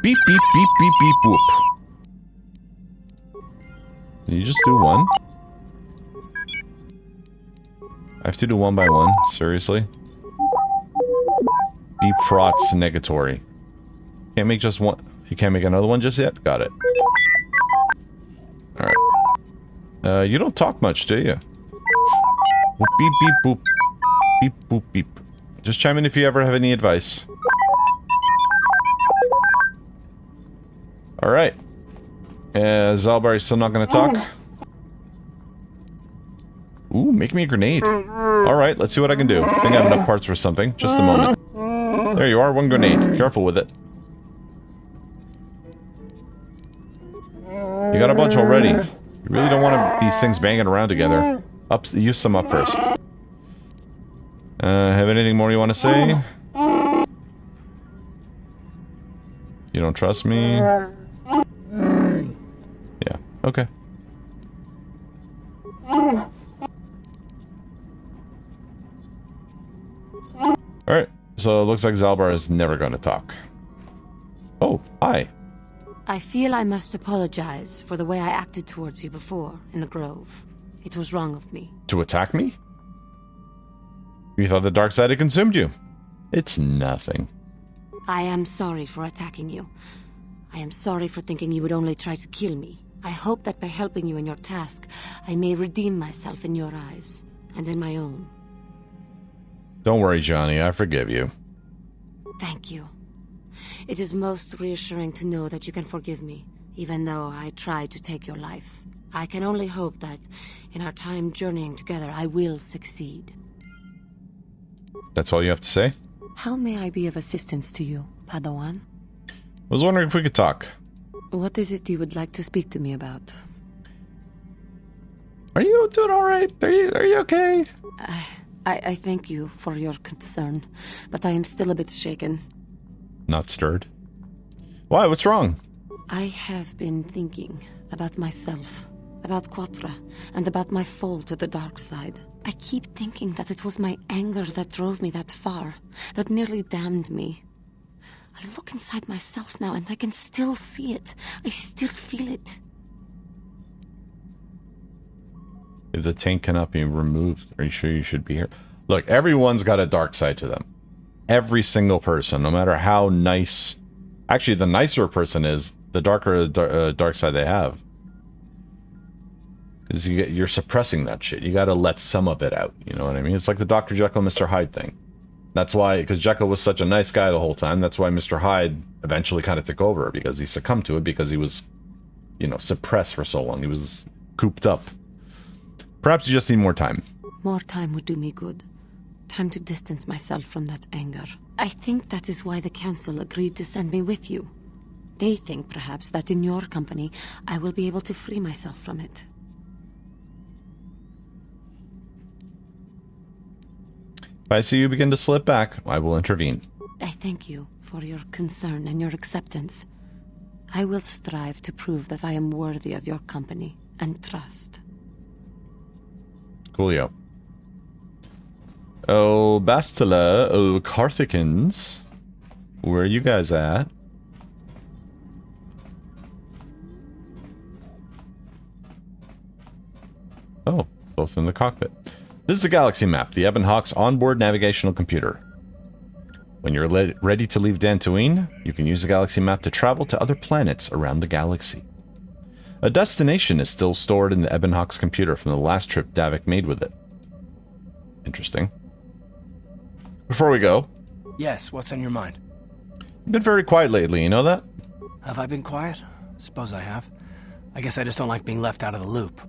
Beep, beep, beep, beep, beep, whoop. Can you just do one? I have to do one by one? Seriously? Beep fraughts negatory. Can't make just one. You can't make another one just yet? Got it. Alright. You don't talk much, do you? Boop, beep, beep, boop. Beep, boop, beep. Just chime in if you ever have any advice. Alright. Zalbar, you still not gonna talk? Ooh, make me a grenade. Alright, let's see what I can do. I think I have enough parts for something. Just a moment. There you are, one grenade. Careful with it. You got a bunch already. You really don't want these things banging around together. Use some up first. Have anything more you want to say? You don't trust me? Yeah, okay. Alright, so it looks like Zalbar is never going to talk. Oh, hi. I feel I must apologize for the way I acted towards you before, in the Grove. It was wrong of me. To attack me? You thought the dark side had consumed you. It's nothing. I am sorry for attacking you. I am sorry for thinking you would only try to kill me. I hope that by helping you in your task, I may redeem myself in your eyes, and in my own. Don't worry, Johnny, I forgive you. Thank you. It is most reassuring to know that you can forgive me, even though I tried to take your life. I can only hope that, in our time journeying together, I will succeed. That's all you have to say? How may I be of assistance to you? Padawan? I was wondering if we could talk. What is it you would like to speak to me about? Are you doing all right? Are you okay? I thank you for your concern, but I am still a bit shaken. Not stirred. Why? What's wrong? I have been thinking about myself, about KOTOR, and about my fall to the dark side. I keep thinking that it was my anger that drove me that far, that nearly damned me. I look inside myself now and I can still see it. I still feel it. If the tank cannot be removed, are you sure you should be here? Look, everyone's got a dark side to them. Every single person, no matter how nice... Actually, the nicer a person is, the darker dark side they have. Because you're suppressing that shit. You gotta let some of it out, you know what I mean? It's like the Dr. Jekyll, Mr. Hyde thing. That's why, because Jekyll was such a nice guy the whole time, that's why Mr. Hyde eventually kind of took over, because he succumbed to it, because he was, you know, suppressed for so long. He was cooped up. Perhaps you just need more time. More time would do me good. Time to distance myself from that anger. I think that is why the Council agreed to send me with you. They think, perhaps, that in your company, I will be able to free myself from it. If I see you begin to slip back, I will intervene. I thank you for your concern and your acceptance. I will strive to prove that I am worthy of your company and trust. Coolio. Oh, Bastila, oh, Carthicans. Where are you guys at? Oh, both in the cockpit. This is the galaxy map, the Ebon Hawk's onboard navigational computer. When you're ready to leave Dantooine, you can use the galaxy map to travel to other planets around the galaxy. A destination is still stored in the Ebon Hawk's computer from the last trip Davik made with it. Interesting. Before we go... Yes, what's on your mind? You've been very quiet lately, you know that? Have I been quiet? Suppose I have. I guess I just don't like being left out of the loop.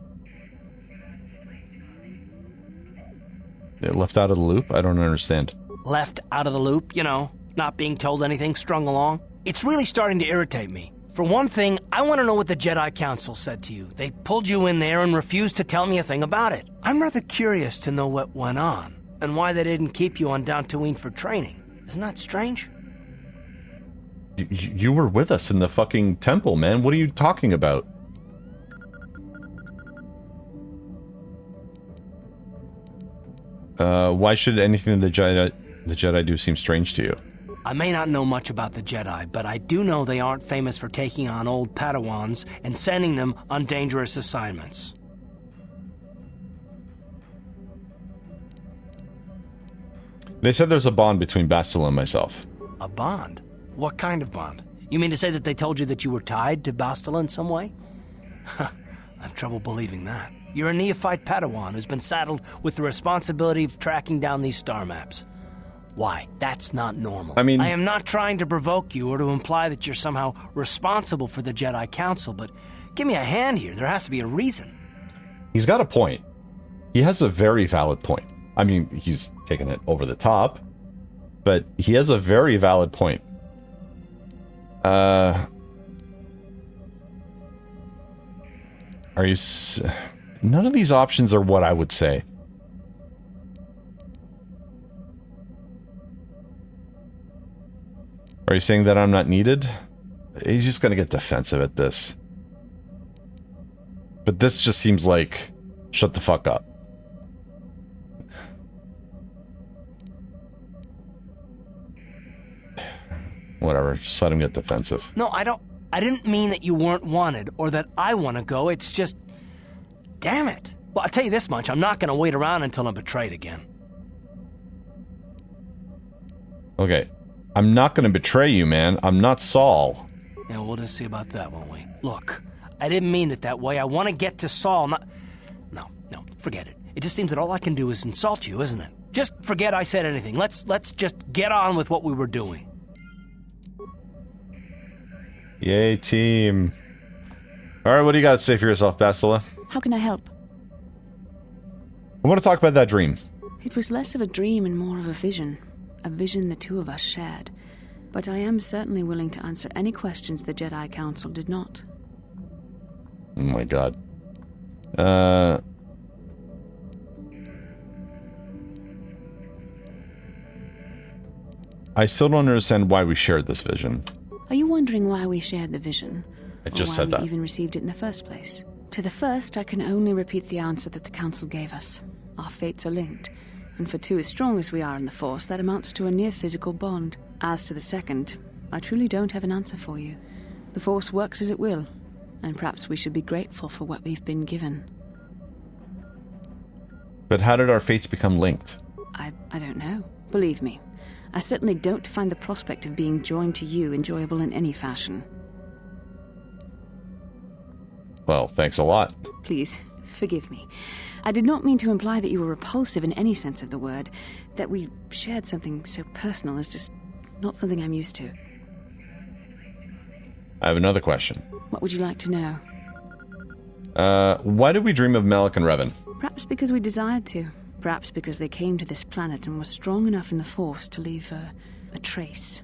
Left out of the loop? I don't understand. Left out of the loop, you know, not being told anything, strung along. It's really starting to irritate me. For one thing, I want to know what the Jedi Council said to you. They pulled you in there and refused to tell me a thing about it. I'm rather curious to know what went on, and why they didn't keep you on Dantooine for training. Isn't that strange? You were with us in the fucking temple, man. What are you talking about? Why should anything the Jedi do seem strange to you? I may not know much about the Jedi, but I do know they aren't famous for taking on old Padawans and sending them on dangerous assignments. They said there's a bond between Bastila and myself. A bond? What kind of bond? You mean to say that they told you that you were tied to Bastila in some way? I have trouble believing that. You're a neophyte Padawan who's been saddled with the responsibility of tracking down these star maps. Why? That's not normal. I mean... I am not trying to provoke you or to imply that you're somehow responsible for the Jedi Council, but give me a hand here. There has to be a reason. He's got a point. He has a very valid point. I mean, he's taken it over the top, but he has a very valid point. Are you... None of these options are what I would say. Are you saying that I'm not needed? He's just gonna get defensive at this. But this just seems like, shut the fuck up. Whatever, just let him get defensive. No, I didn't mean that you weren't wanted, or that I want to go, it's just... Damn it. Well, I'll tell you this much, I'm not gonna wait around until I'm betrayed again. Okay. I'm not gonna betray you, man. I'm not Saul. Yeah, we'll just see about that, won't we? Look, I didn't mean it that way. I want to get to Saul, not... No, forget it. It just seems that all I can do is insult you, isn't it? Just forget I said anything. Let's just get on with what we were doing. Yay, team. Alright, what do you got to say for yourself, Bastila? How can I help? I want to talk about that dream. It was less of a dream and more of a vision the two of us shared. but I am certainly willing to answer any questions the Jedi Council did not. Oh my god. I still don't understand why we shared this vision. Are you wondering why we shared the vision? I just or said why that. we even received it in the first place? To the first, I can only repeat the answer that the Council gave us. Our fates are linked, and for two as strong as we are in the Force, that amounts to a near-physical bond. As to the second, I truly don't have an answer for you. The Force works as it will, and perhaps we should be grateful for what we've been given. But how did our fates become linked? I don't know. Believe me, I certainly don't find the prospect of being joined to you enjoyable in any fashion. Well, thanks a lot. Please, forgive me. I did not mean to imply that you were repulsive in any sense of the word. That we shared something so personal is just not something I'm used to. I have another question. What would you like to know? Why did we dream of Malak and Revan? Perhaps because we desired to. Perhaps because they came to this planet and were strong enough in the Force to leave a trace.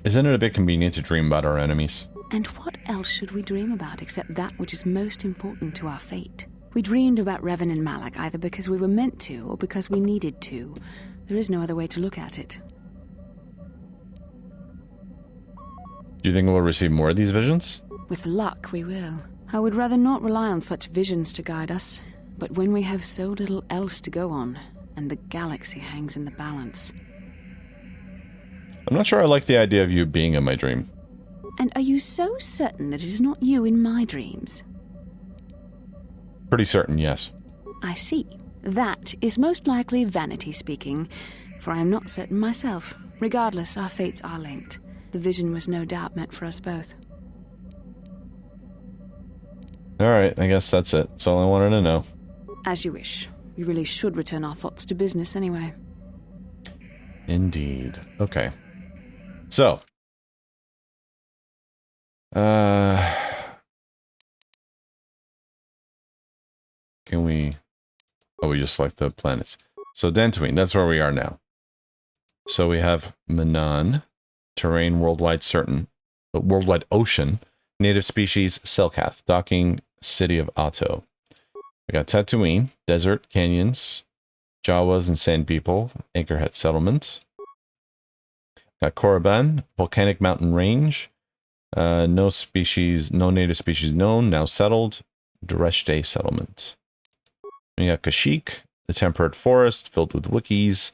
Isn't it a bit convenient to dream about our enemies? And what else should we dream about except that which is most important to our fate? We dreamed about Revan and Malak either because we were meant to or because we needed to. There is no other way to look at it. Do you think we'll receive more of these visions? With luck, we will. I would rather not rely on such visions to guide us. But when we have so little else to go on, and the galaxy hangs in the balance... I'm not sure I like the idea of you being in my dream. And are you so certain that it is not you in my dreams? Pretty certain, yes. I see. That is most likely vanity speaking, for I am not certain myself. Regardless, our fates are linked. The vision was no doubt meant for us both. Alright, I guess that's it. That's all I wanted to know. As you wish. We really should return our thoughts to business anyway. Indeed. Okay. So. Can we... Oh, we just select the planets. So Dantooine, that's where we are now. So we have Manan, terrain worldwide certain, but worldwide ocean, native species Selkath, docking city of Otto. We got Tatooine, desert, canyons, Jawas and sand people, Anchorhead settlement. Got Korriban, volcanic mountain range, no native species known, now settled, Dureshte settlement. We got Kashyyyk, the temperate forest filled with Wookiees,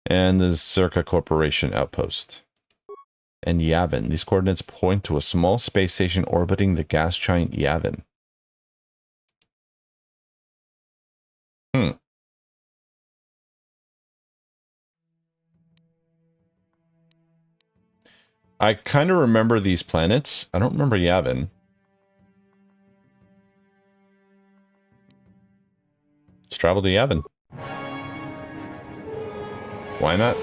and the Zerka Corporation outpost. And Yavin. These coordinates point to a small space station orbiting the gas giant Yavin. I kind of remember these planets. I don't remember Yavin. Let's travel to Yavin. Why not?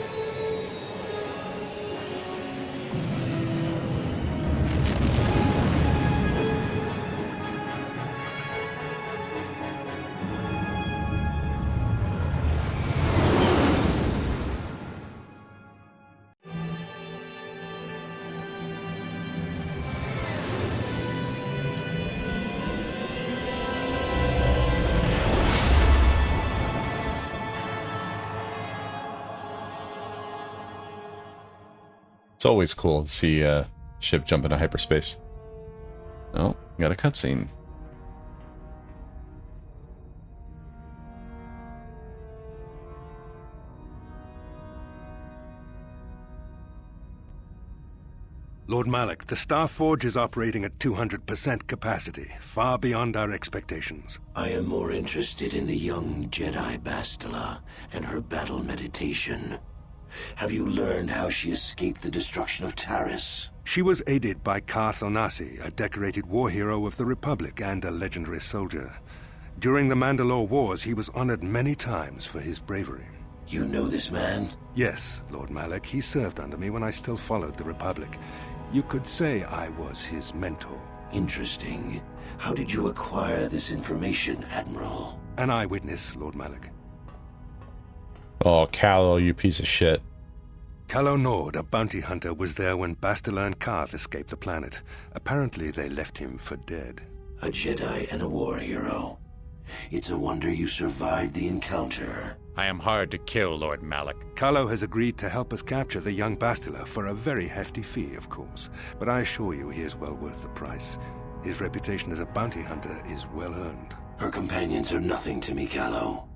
It's always cool to see a ship jump into hyperspace. Oh, got a cutscene. Lord Malak, the Star Forge is operating at 200% capacity, far beyond our expectations. I am more interested in the young Jedi Bastila and her battle meditation. Have you learned how she escaped the destruction of Taris? She was aided by Karth Onasi, a decorated war hero of the Republic and a legendary soldier. During the Mandalore Wars, he was honored many times for his bravery. You know this man? Yes, Lord Malak. He served under me when I still followed the Republic. You could say I was his mentor. Interesting. How did you acquire this information, Admiral? An eyewitness, Lord Malak. Oh, Callow, you piece of shit. Callow Nord, a bounty hunter, was there when Bastila and Karth escaped the planet. Apparently, they left him for dead. A Jedi and a war hero. It's a wonder you survived the encounter. I am hard to kill, Lord Malak. Callow has agreed to help us capture the young Bastila for a very hefty fee, of course. But I assure you he is well worth the price. His reputation as a bounty hunter is well earned. Her companions are nothing to me, Callow.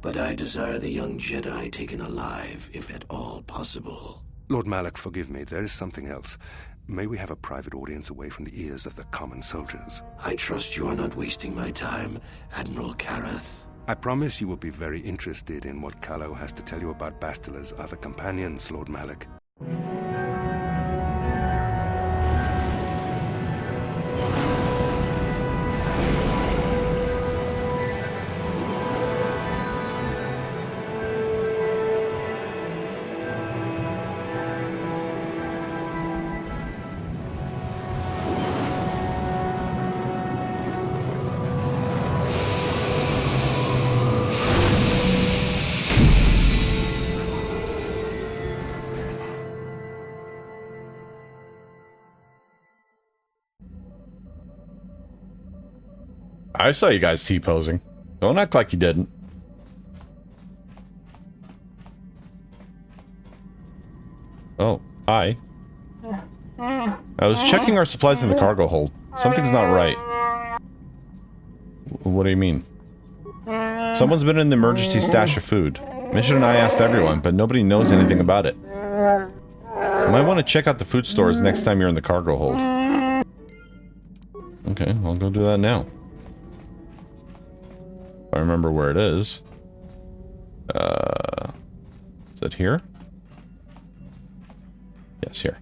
But I desire the young Jedi taken alive, if at all possible. Lord Malak, forgive me, there is something else. May we have a private audience away from the ears of the common soldiers? I trust you are not wasting my time, Admiral Kareth. I promise you will be very interested in what Callow has to tell you about Bastila's other companions, Lord Malak. I saw you guys T-posing. Don't act like you didn't. Oh, hi. I was checking our supplies in the cargo hold. Something's not right. What do you mean? Someone's been in the emergency stash of food. Mission and I asked everyone, but nobody knows anything about it. You might want to check out the food stores next time you're in the cargo hold. Okay, I'll go do that now. I remember where it is. Is it here? Yes, here.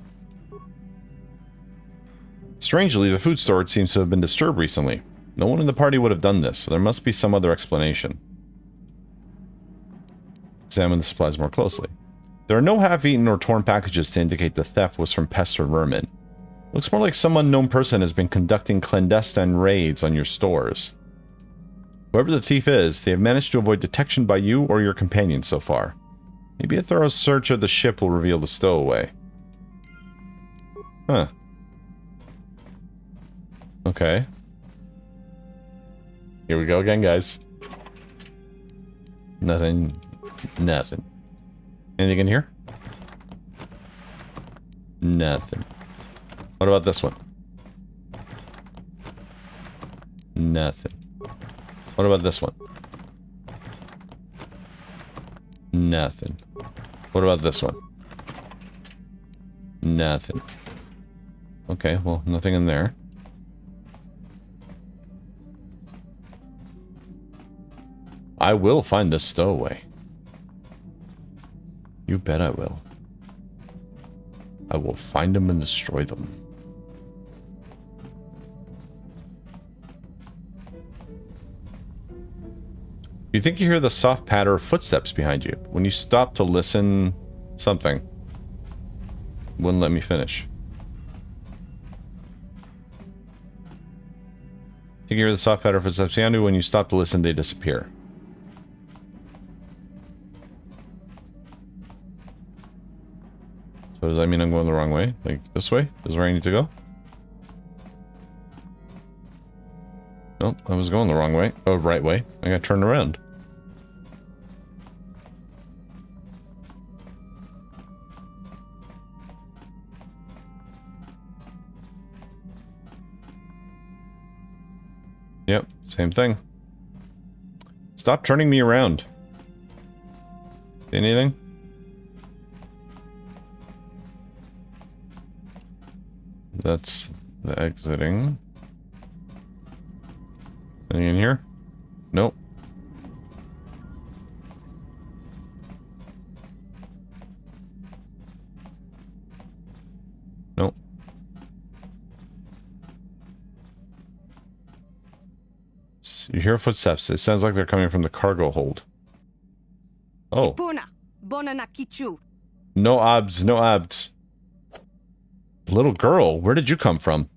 Strangely, the food storage seems to have been disturbed recently. No one in the party would have done this, so there must be some other explanation. Examine the supplies more closely. There are no half-eaten or torn packages to indicate the theft was from pests or vermin. Looks more like some unknown person has been conducting clandestine raids on your stores. Whoever the thief is, they have managed to avoid detection by you or your companions so far. Maybe a thorough search of the ship will reveal the stowaway. Huh. Okay. Here we go again, guys. Nothing. Nothing. Anything in here? Nothing. What about this one? Nothing. What about this one? Nothing. What about this one? Nothing. Okay, well, nothing in there. I will find this stowaway. You bet I will. I will find them and destroy them. You think you hear the soft patter of footsteps behind you. When you stop to listen, something wouldn't let me finish. Think you hear the soft patter of footsteps behind you. When you stop to listen, they disappear. So does that mean I'm going the wrong way? Like this way? This is where I need to go? Nope, I was going the wrong way. Oh, right way. I got turned around. Yep, same thing. Stop turning me around. Anything? That's the exiting. Anything in here? Nope. Nope. You hear footsteps. It sounds like they're coming from the cargo hold. Oh. No abs, no abs. Little girl, where did you come from?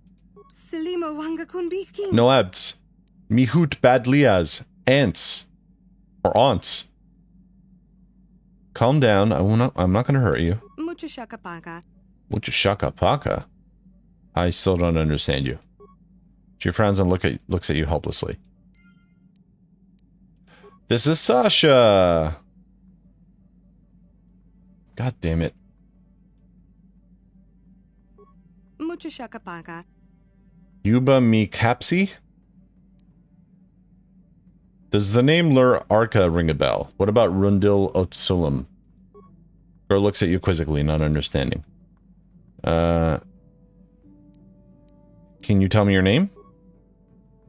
No abs. Mihut badlias. Ants. Or aunts. Calm down. I'm not going to hurt you. Mucho shaka paka. Mucho shaka paka? I still don't understand you. She frowns and looks at you helplessly. This is Sasha! God damn it. Mucho shaka paka. Yuba mi Capsi? Does the name Lur Arca ring a bell? What about Rundil Otsulam? Girl looks at you quizzically, not understanding. Can you tell me your name?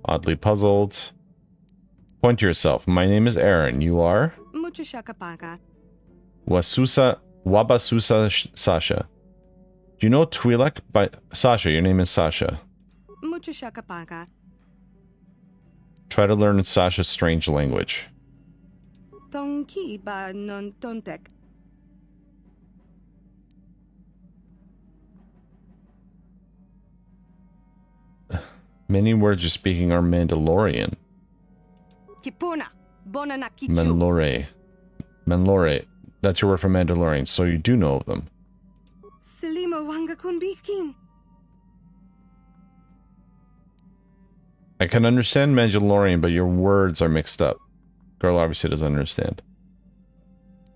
Oddly puzzled. Point to yourself. My name is Aaron. You are? Mucho shaka paka. Wabasusa Sasha. Do you know Twi'lek by Sasha? Your name is Sasha. Mucho shaka paka. Try to learn Sasha's strange language. Tonki ba non tontek. Many words you're speaking are Mandalorian. Kipuna. Bonana kichu. Manlore. That's your word for Mandalorian, so you do know of them. Selima wanga kunbikin. I can understand Mandalorian, but your words are mixed up. Girl obviously doesn't understand.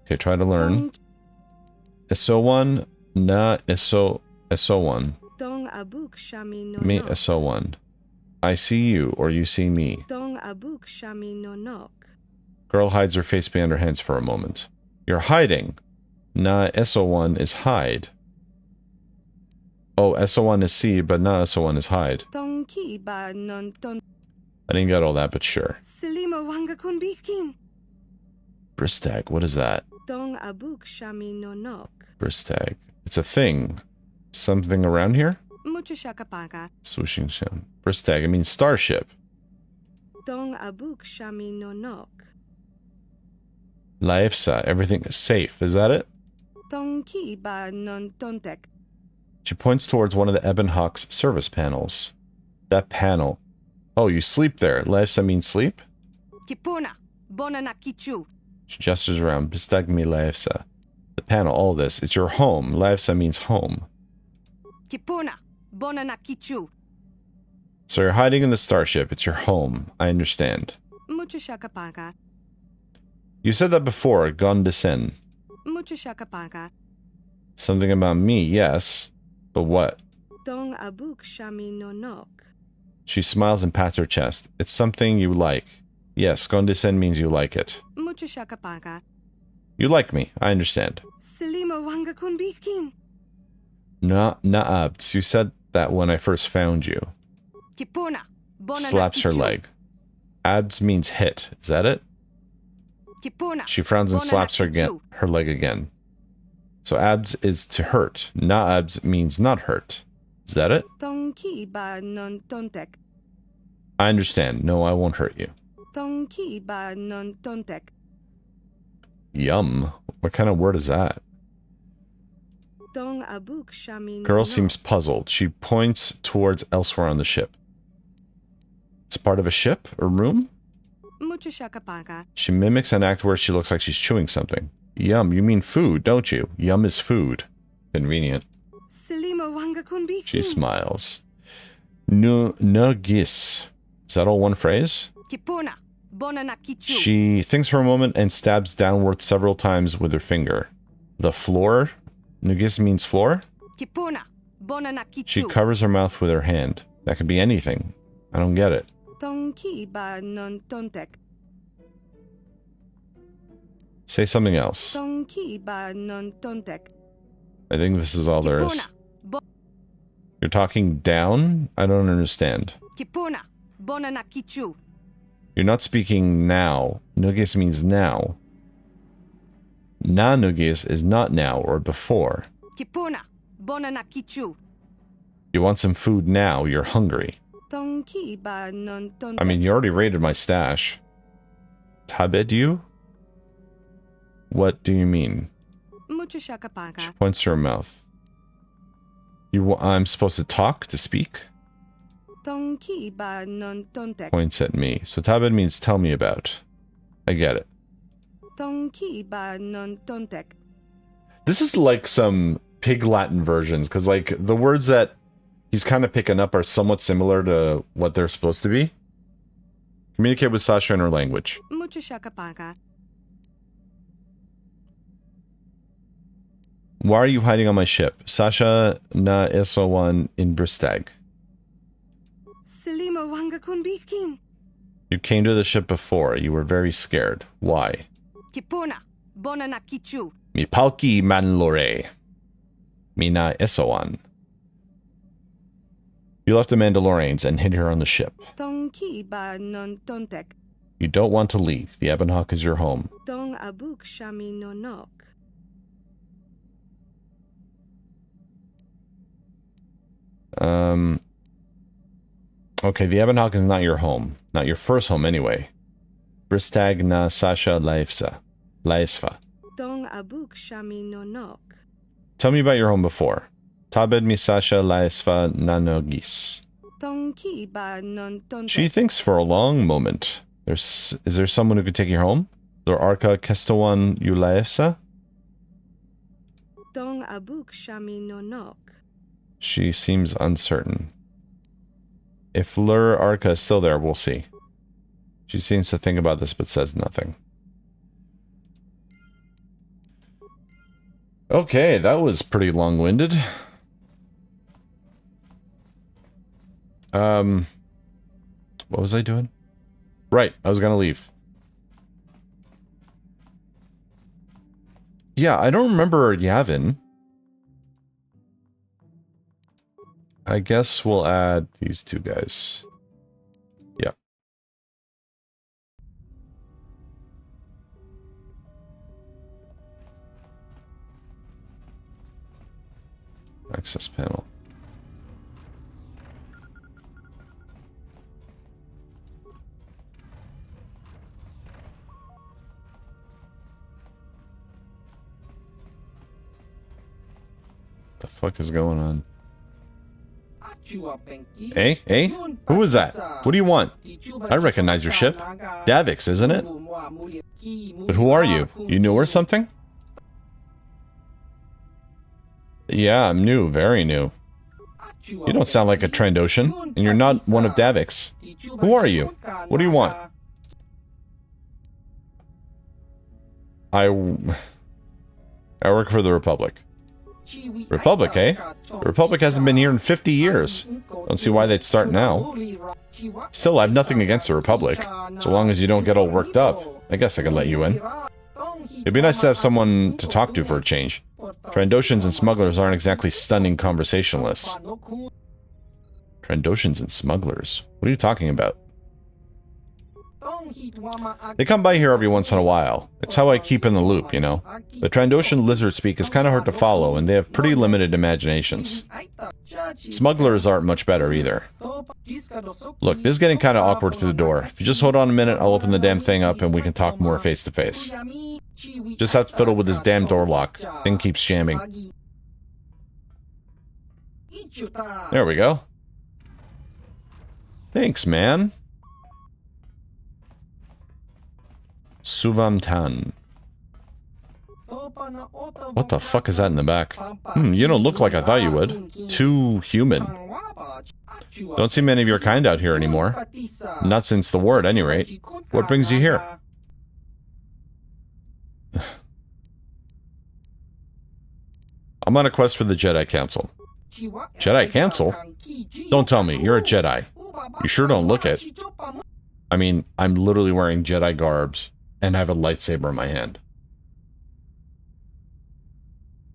Okay, try to learn. Esowan na esowan. Dong abuk shami no Me nok. esowan. I see you, or you see me. Dong abuk shami no nok. Girl hides her face behind her hands for a moment. You're hiding. Na esowan is hide. Oh, esowan is see, but na esowan is hide. Tonki ba non ton. I didn't get all that, but sure. Selima wanga kunbikin. Bristag, what is that? Dong abuk shami no nok. Bristag. It's a thing. Something around here? Mucho shaka paka. Swooshing Shem. Bristag, it means starship. Dong abuk shami no nok. Laefsa, everything is safe. Is that it? Tonki ba non tontek. She points towards one of the Ebon Hawk's service panels. That panel. Oh, you sleep there. Laefsa means sleep? Kipuna. Bonana kichu. She gestures around. Bristag mi Laefsa. The panel, all this. It's your home. Laefsa means home. Kipuna. Bonana kichu. So you're hiding in the starship. It's your home. I understand. Mucho shaka paka. You said that before, Gondesen. Mucho shaka paka. Something about me, yes. But what? Dong abuk shami no nok. She smiles and pats her chest. It's something you like. Yes, Gondesen means you like it. Mucho shaka paka. You like me. I understand. Selima wanga kunbikin. Na'abds. You said that when I first found you. Kipuna. Bonana Slaps her kichu. leg. Abs means hit. Is that it? Kipuna. She frowns and Bonana slaps kichu. her leg again. So abs is to hurt. Na'abs means not hurt. Is that it? Tonki ba non tontek. I understand. No, I won't hurt you. Tonki ba non tontek. Yum. What kind of word is that? Dong abuk shami no Girl nok. seems puzzled. She points towards elsewhere on the ship. It's part of a ship? A room? Mucho shaka paka. She mimics an act where she looks like she's chewing something. Yum, you mean food, don't you? Yum is food. Convenient. Selima wanga kunbikin. She smiles. Nugis. Is that all one phrase? Kipuna. Bonana kichu. She thinks for a moment and stabs downward several times with her finger. The floor? Nugis means floor? Kipuna. Bonana kichu. She covers her mouth with her hand. That could be anything. I don't get it. Tonki ba non tontek. Say something else. Tonki ba non tontek. I think this is all there is. Kipuna. You're talking down? I don't understand. Kipuna. Bonana kichu. You're not speaking now. Nugis means now. Na nugis is not now or before. Kipuna. Bonana kichu. You want some food now. You're hungry. Tonki ba non tontek. I mean, you already raided my stash. Tabed you? What do you mean? Mucho shaka paka. She points to her mouth. I'm supposed to talk, to speak? Tonki ba non tontek. Points at me. So Tabed means tell me about. I get it. This is like some pig Latin versions, because like the words that he's kind of picking up are somewhat similar to what they're supposed to be. Communicate with Sasha in her language. Why are you hiding on my ship? Sasha na esowan in Bristag. You came to the ship before. You were very scared. Why? Mi palki manlore. Mina esowan. You left the Mandalorians and hid her on the ship. You don't want to leave. The Ebon Hawk is your home. Okay, the Ebon Hawk is not your home. Not your first home, anyway. Bristag na Sasha Laesfa. Tell me about your home before. Tabed mi Sasha Laesfa nanogis. She thinks for a long moment. Is there someone who could take you home? Lor Arca Kestowan Ulaefsa? She seems uncertain. If Lur Arca is still there, we'll see. She seems to think about this but says nothing. Okay, that was pretty long-winded. What was I doing? Right, I was gonna leave. Yeah, I don't remember Yavin. I guess we'll add these two guys. Yeah. Access panel. The fuck is going on? Hey, hey, who was that? What do you want? I recognize your ship. Davix, isn't it? But who are you? You new or something? Yeah, I'm new, very new. You don't sound like a Trandoshan, and you're not one of Davix. Who are you? What do you want? I work for the Republic. Republic, eh? The Republic hasn't been here in 50 years. Don't see why they'd start now. Still, I have nothing against the Republic. So long as you don't get all worked up, I guess I could let you in. It'd be nice to have someone to talk to for a change. Trandoshans and smugglers aren't exactly stunning conversationalists. Trandoshans and smugglers? What are you talking about? They come by here every once in a while. It's how I keep in the loop, you know. The Trandoshan lizard speak is kind of hard to follow, and they have pretty limited imaginations. Smugglers aren't much better either. Look, this is getting kind of awkward through the door. If you just hold on a minute, I'll open the damn thing up and we can talk more face to face. Just have to fiddle with this damn door lock. Thing keeps jamming. There we go. Thanks, man. Suvamtan. What the fuck is that in the back? You don't look like I thought you would. Too human. Don't see many of your kind out here anymore. Not since the war, at any rate. What brings you here? I'm on a quest for the Jedi Council. Jedi Council? Don't tell me, you're a Jedi. You sure don't look it. I mean, I'm literally wearing Jedi garbs and have a lightsaber in my hand.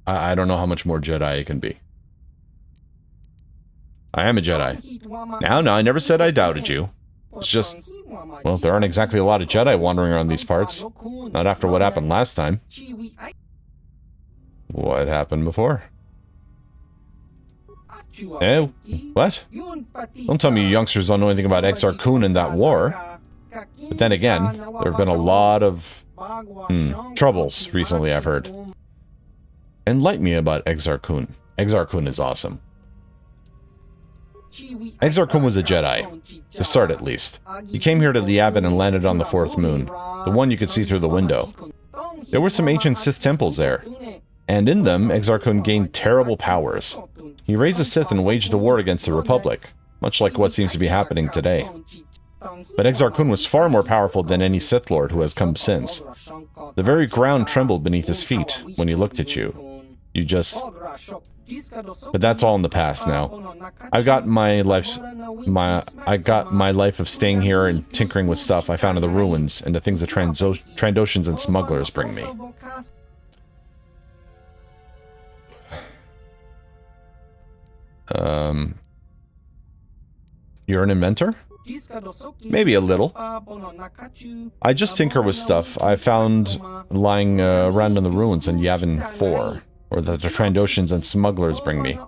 I don't know how much more Jedi it can be. I am a Jedi. No, I never said I doubted you. It's just, well, there aren't exactly a lot of Jedi wandering around these parts. Not after what happened last time. What happened before? Eh? What? Don't tell me you youngsters don't know anything about Exar Kun and that war. But then again, there have been a lot of troubles recently, I've heard. Enlighten me about Exar Kun. Exar Kun is awesome. Exar Kun was a Jedi. To start, at least. He came here to the Yavin and landed on the fourth moon. The one you could see through the window. There were some ancient Sith temples there, and in them, Exar Kun gained terrible powers. He raised the Sith and waged a war against the Republic, much like what seems to be happening today. But Exar Kun was far more powerful than any Sith Lord who has come since. The very ground trembled beneath his feet when he looked at you. You just... But that's all in the past now. I got my life of staying here and tinkering with stuff I found in the ruins and the things the Trandoshans and smugglers bring me. You're an inventor? Maybe a little. I just tinker with stuff I found lying around in the ruins in Yavin 4, or that the Trandoshans and smugglers bring me.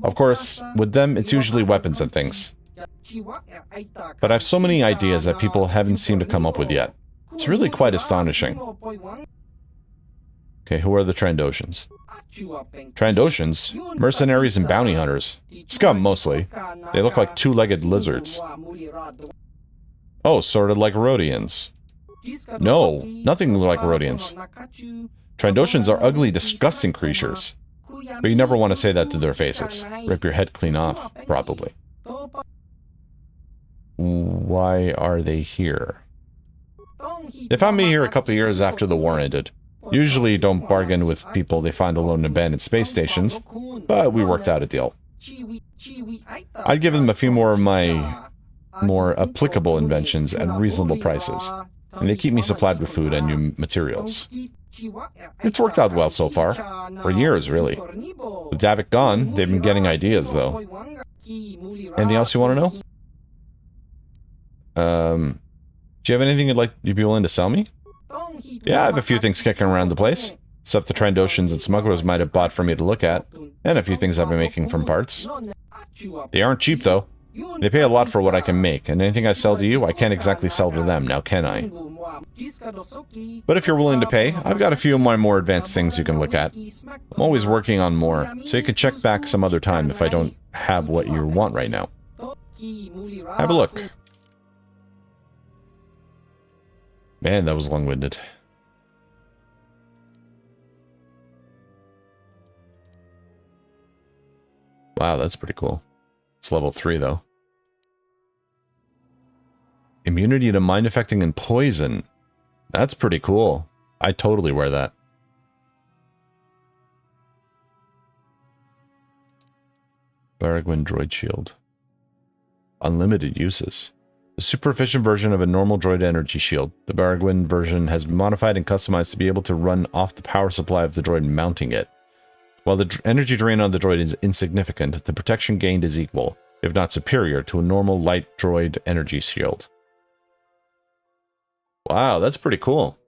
Of course, with them, it's usually weapons and things. But I have so many ideas that people haven't seemed to come up with yet. It's really quite astonishing. Okay, who are the Trandoshans? Trandoshans? Mercenaries and bounty hunters. Scum, mostly. They look like two-legged lizards. Oh, sort of like Rhodians. No, nothing like Rhodians. Trandoshans are ugly, disgusting creatures. But you never want to say that to their faces. Rip your head clean off, probably. Why are they here? They found me here a couple years after the war ended. Usually don't bargain with people they find alone in abandoned space stations, but we worked out a deal. I'd give them a few more of my more applicable inventions at reasonable prices, and they keep me supplied with food and new materials. It's worked out well so far. For years, really. With Davik gone, they've been getting ideas, though. Anything else you want to know? Do you have anything you'd be willing to sell me? Yeah, I have a few things kicking around the place. Stuff the Trandoshans and smugglers might have bought for me to look at, and a few things I've been making from parts. They aren't cheap, though. They pay a lot for what I can make, and anything I sell to you, I can't exactly sell to them, now can I? But if you're willing to pay, I've got a few of my more advanced things you can look at. I'm always working on more, so you can check back some other time if I don't have what you want right now. Have a look. Man, that was long-winded. Wow, that's pretty cool. It's level 3, though. Immunity to mind affecting and poison. That's pretty cool. I'd totally wear that. Baragwin Droid Shield. Unlimited uses. A super efficient version of a normal droid energy shield. The Baragwin version has been modified and customized to be able to run off the power supply of the droid mounting it. While the energy drain on the droid is insignificant, the protection gained is equal, if not superior, to a normal light droid energy shield. Wow, that's pretty cool.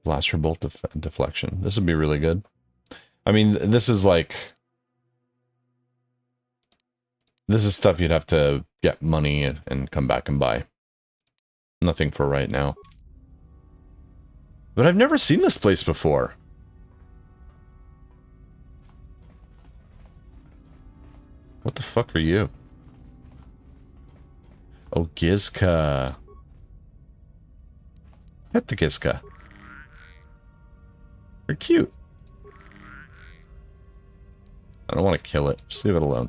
Blaster bolt deflection. This would be really good. I mean, this is like... This is stuff you'd have to get money and come back and buy. Nothing for right now. But I've never seen this place before. What the fuck are you? Oh, Gizka. Pet the Gizka. They're cute. I don't want to kill it. Just leave it alone.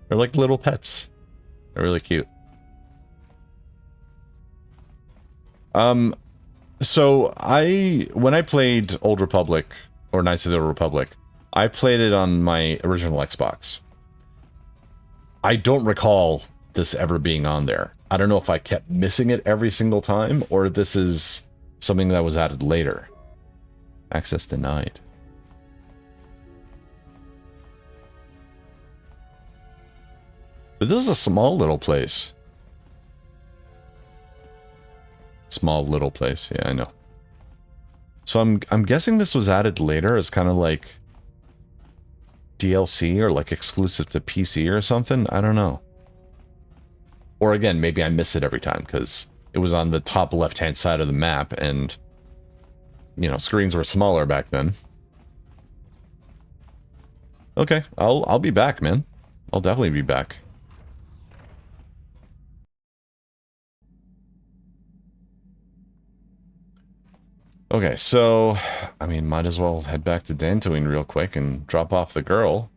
They're like little pets. They're really cute. So when I played Old Republic, or Knights of the Old Republic, I played it on my original Xbox. I don't recall this ever being on there. I don't know if I kept missing it every single time, or this is something that was added later. Access denied. But this is a small little place. Small little place, yeah, I know. So I'm guessing this was added later as kind of like DLC or like exclusive to PC or something. I don't know. Or again, maybe I miss it every time because it was on the top left-hand side of the map, and, you know, screens were smaller back then. Okay, I'll be back, man. I'll definitely be back. Okay, so, I mean, might as well head back to Dantooine real quick and drop off the girl.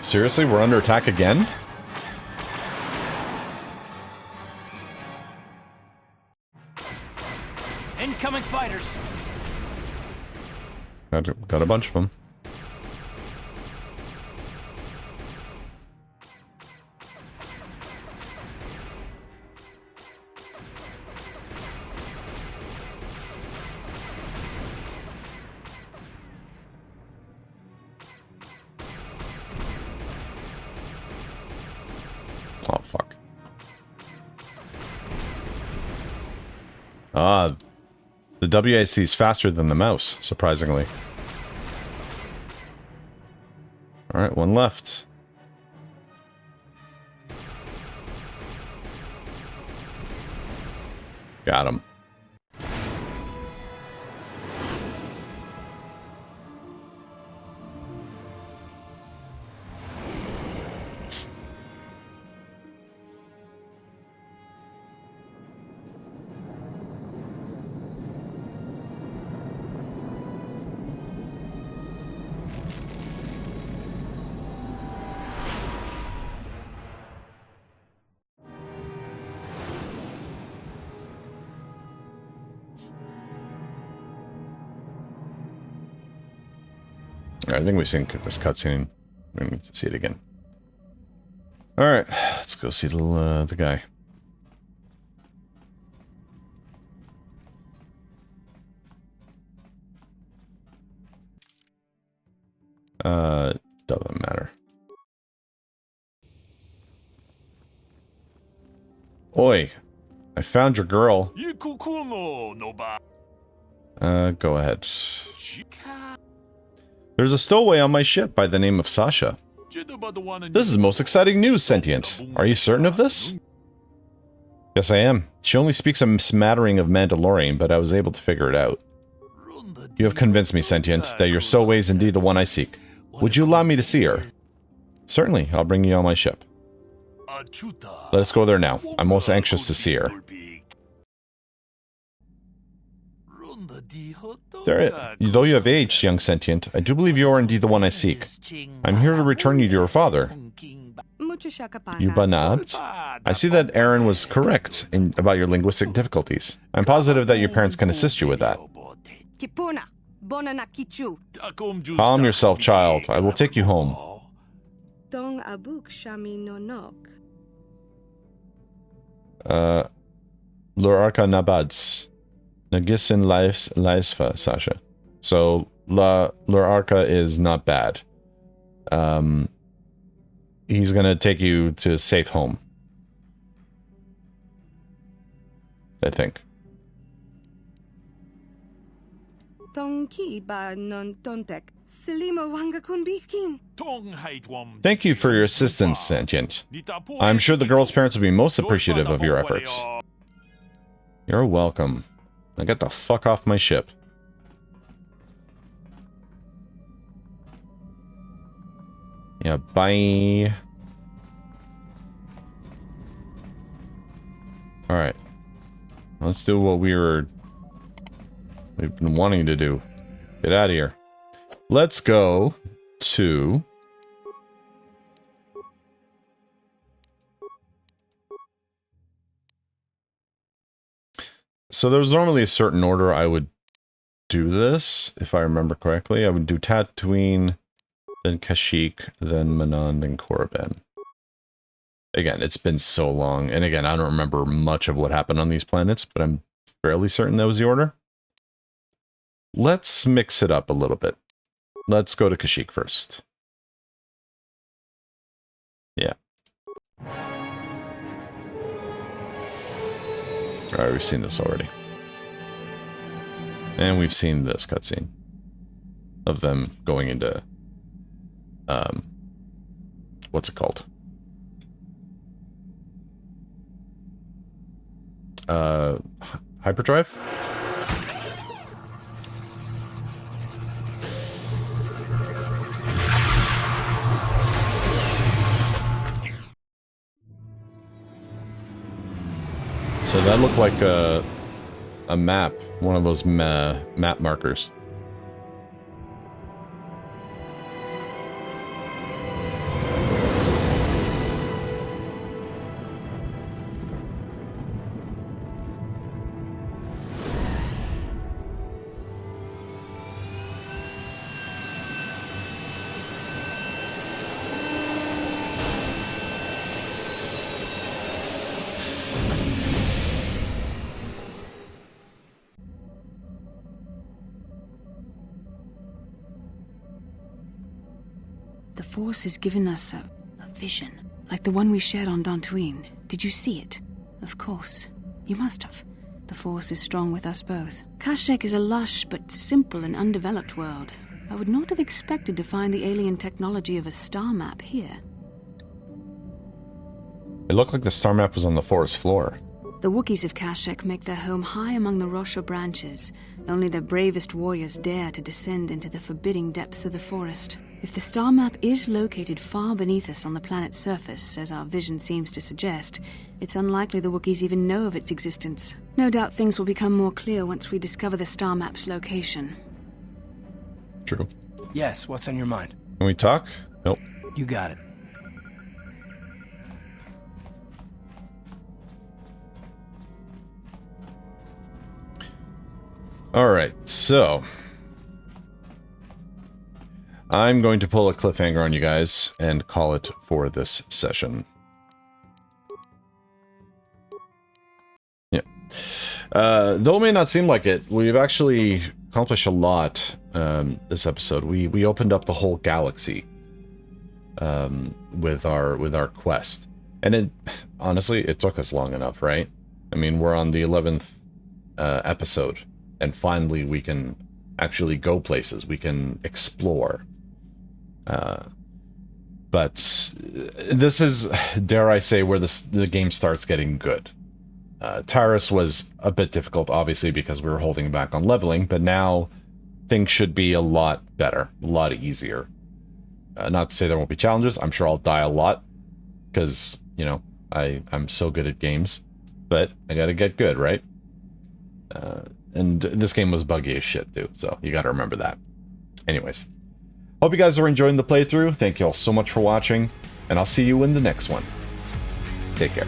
Seriously, we're under attack again? Incoming fighters. Got a bunch of them. Oh, fuck. Ah, the WAC is faster than the mouse, surprisingly. Alright, one left. Got him. I think we've seen this cutscene. We need to see it again. Alright, let's go see the guy. Doesn't matter. Oi, I found your girl. Go ahead. There's a stowaway on my ship by the name of Sasha. This is most exciting news, Sentient. Are you certain of this? Yes, I am. She only speaks a smattering of Mandalorian, but I was able to figure it out. You have convinced me, Sentient, that your stowaway is indeed the one I seek. Would you allow me to see her? Certainly, I'll bring you on my ship. Let us go there now. I'm most anxious to see her. Though you have aged, young Sentient, I do believe you are indeed the one I seek. I'm here to return you to your father. Yubanabd? I see that Aaron was correct about your linguistic difficulties. I'm positive that your parents can assist you with that. Calm yourself, child. I will take you home. Lurarka Nabads. Nagisin Laisfa, Sasha. So, Lurarka is not bad. He's gonna take you to a safe home. I think. Thank you for your assistance, Sentient. I'm sure the girl's parents will be most appreciative of your efforts. You're welcome. Now get the fuck off my ship. Yeah, bye. Alright. Let's do what we've been wanting to do. Get out of here. Let's go to So there was normally a certain order I would do this, if I remember correctly. I would do Tatooine, then Kashyyyk, then Manaan, then Korriban. Again, it's been so long, and again, I don't remember much of what happened on these planets, but I'm fairly certain that was the order. Let's mix it up a little bit. Let's go to Kashyyyk first. Yeah. Alright, we've seen this already. And we've seen this cutscene of them going into, what's it called? Hyperdrive? So that looked like a map, one of those map markers. The Force has given us a vision, like the one we shared on Dantooine. Did you see it? Of course. You must have. The Force is strong with us both. Kashyyyk is a lush but simple and undeveloped world. I would not have expected to find the alien technology of a star map here. It looked like the star map was on the forest floor. The Wookiees of Kashyyyk make their home high among the Rosho branches. Only their bravest warriors dare to descend into the forbidding depths of the forest. If the star map is located far beneath us on the planet's surface, as our vision seems to suggest, it's unlikely the Wookiees even know of its existence. No doubt things will become more clear once we discover the star map's location. True. Yes, what's on your mind? Can we talk? Nope. You got it. Alright, so I'm going to pull a cliffhanger on you guys and call it for this session. Yeah. Though it may not seem like it, we've actually accomplished a lot this episode. We opened up the whole galaxy with our quest. And honestly, it took us long enough, right? I mean, we're on the 11th episode, and finally we can actually go places. We can explore. But this is, dare I say, where the game starts getting good. Taris was a bit difficult, obviously, because we were holding back on leveling, but now things should be a lot better, a lot easier. Not to say there won't be challenges. I'm sure I'll die a lot, because, you know, I'm so good at games, but I gotta get good, right? And this game was buggy as shit, too, so you gotta remember that. Anyways. Hope you guys are enjoying the playthrough. Thank you all so much for watching, and I'll see you in the next one. Take care.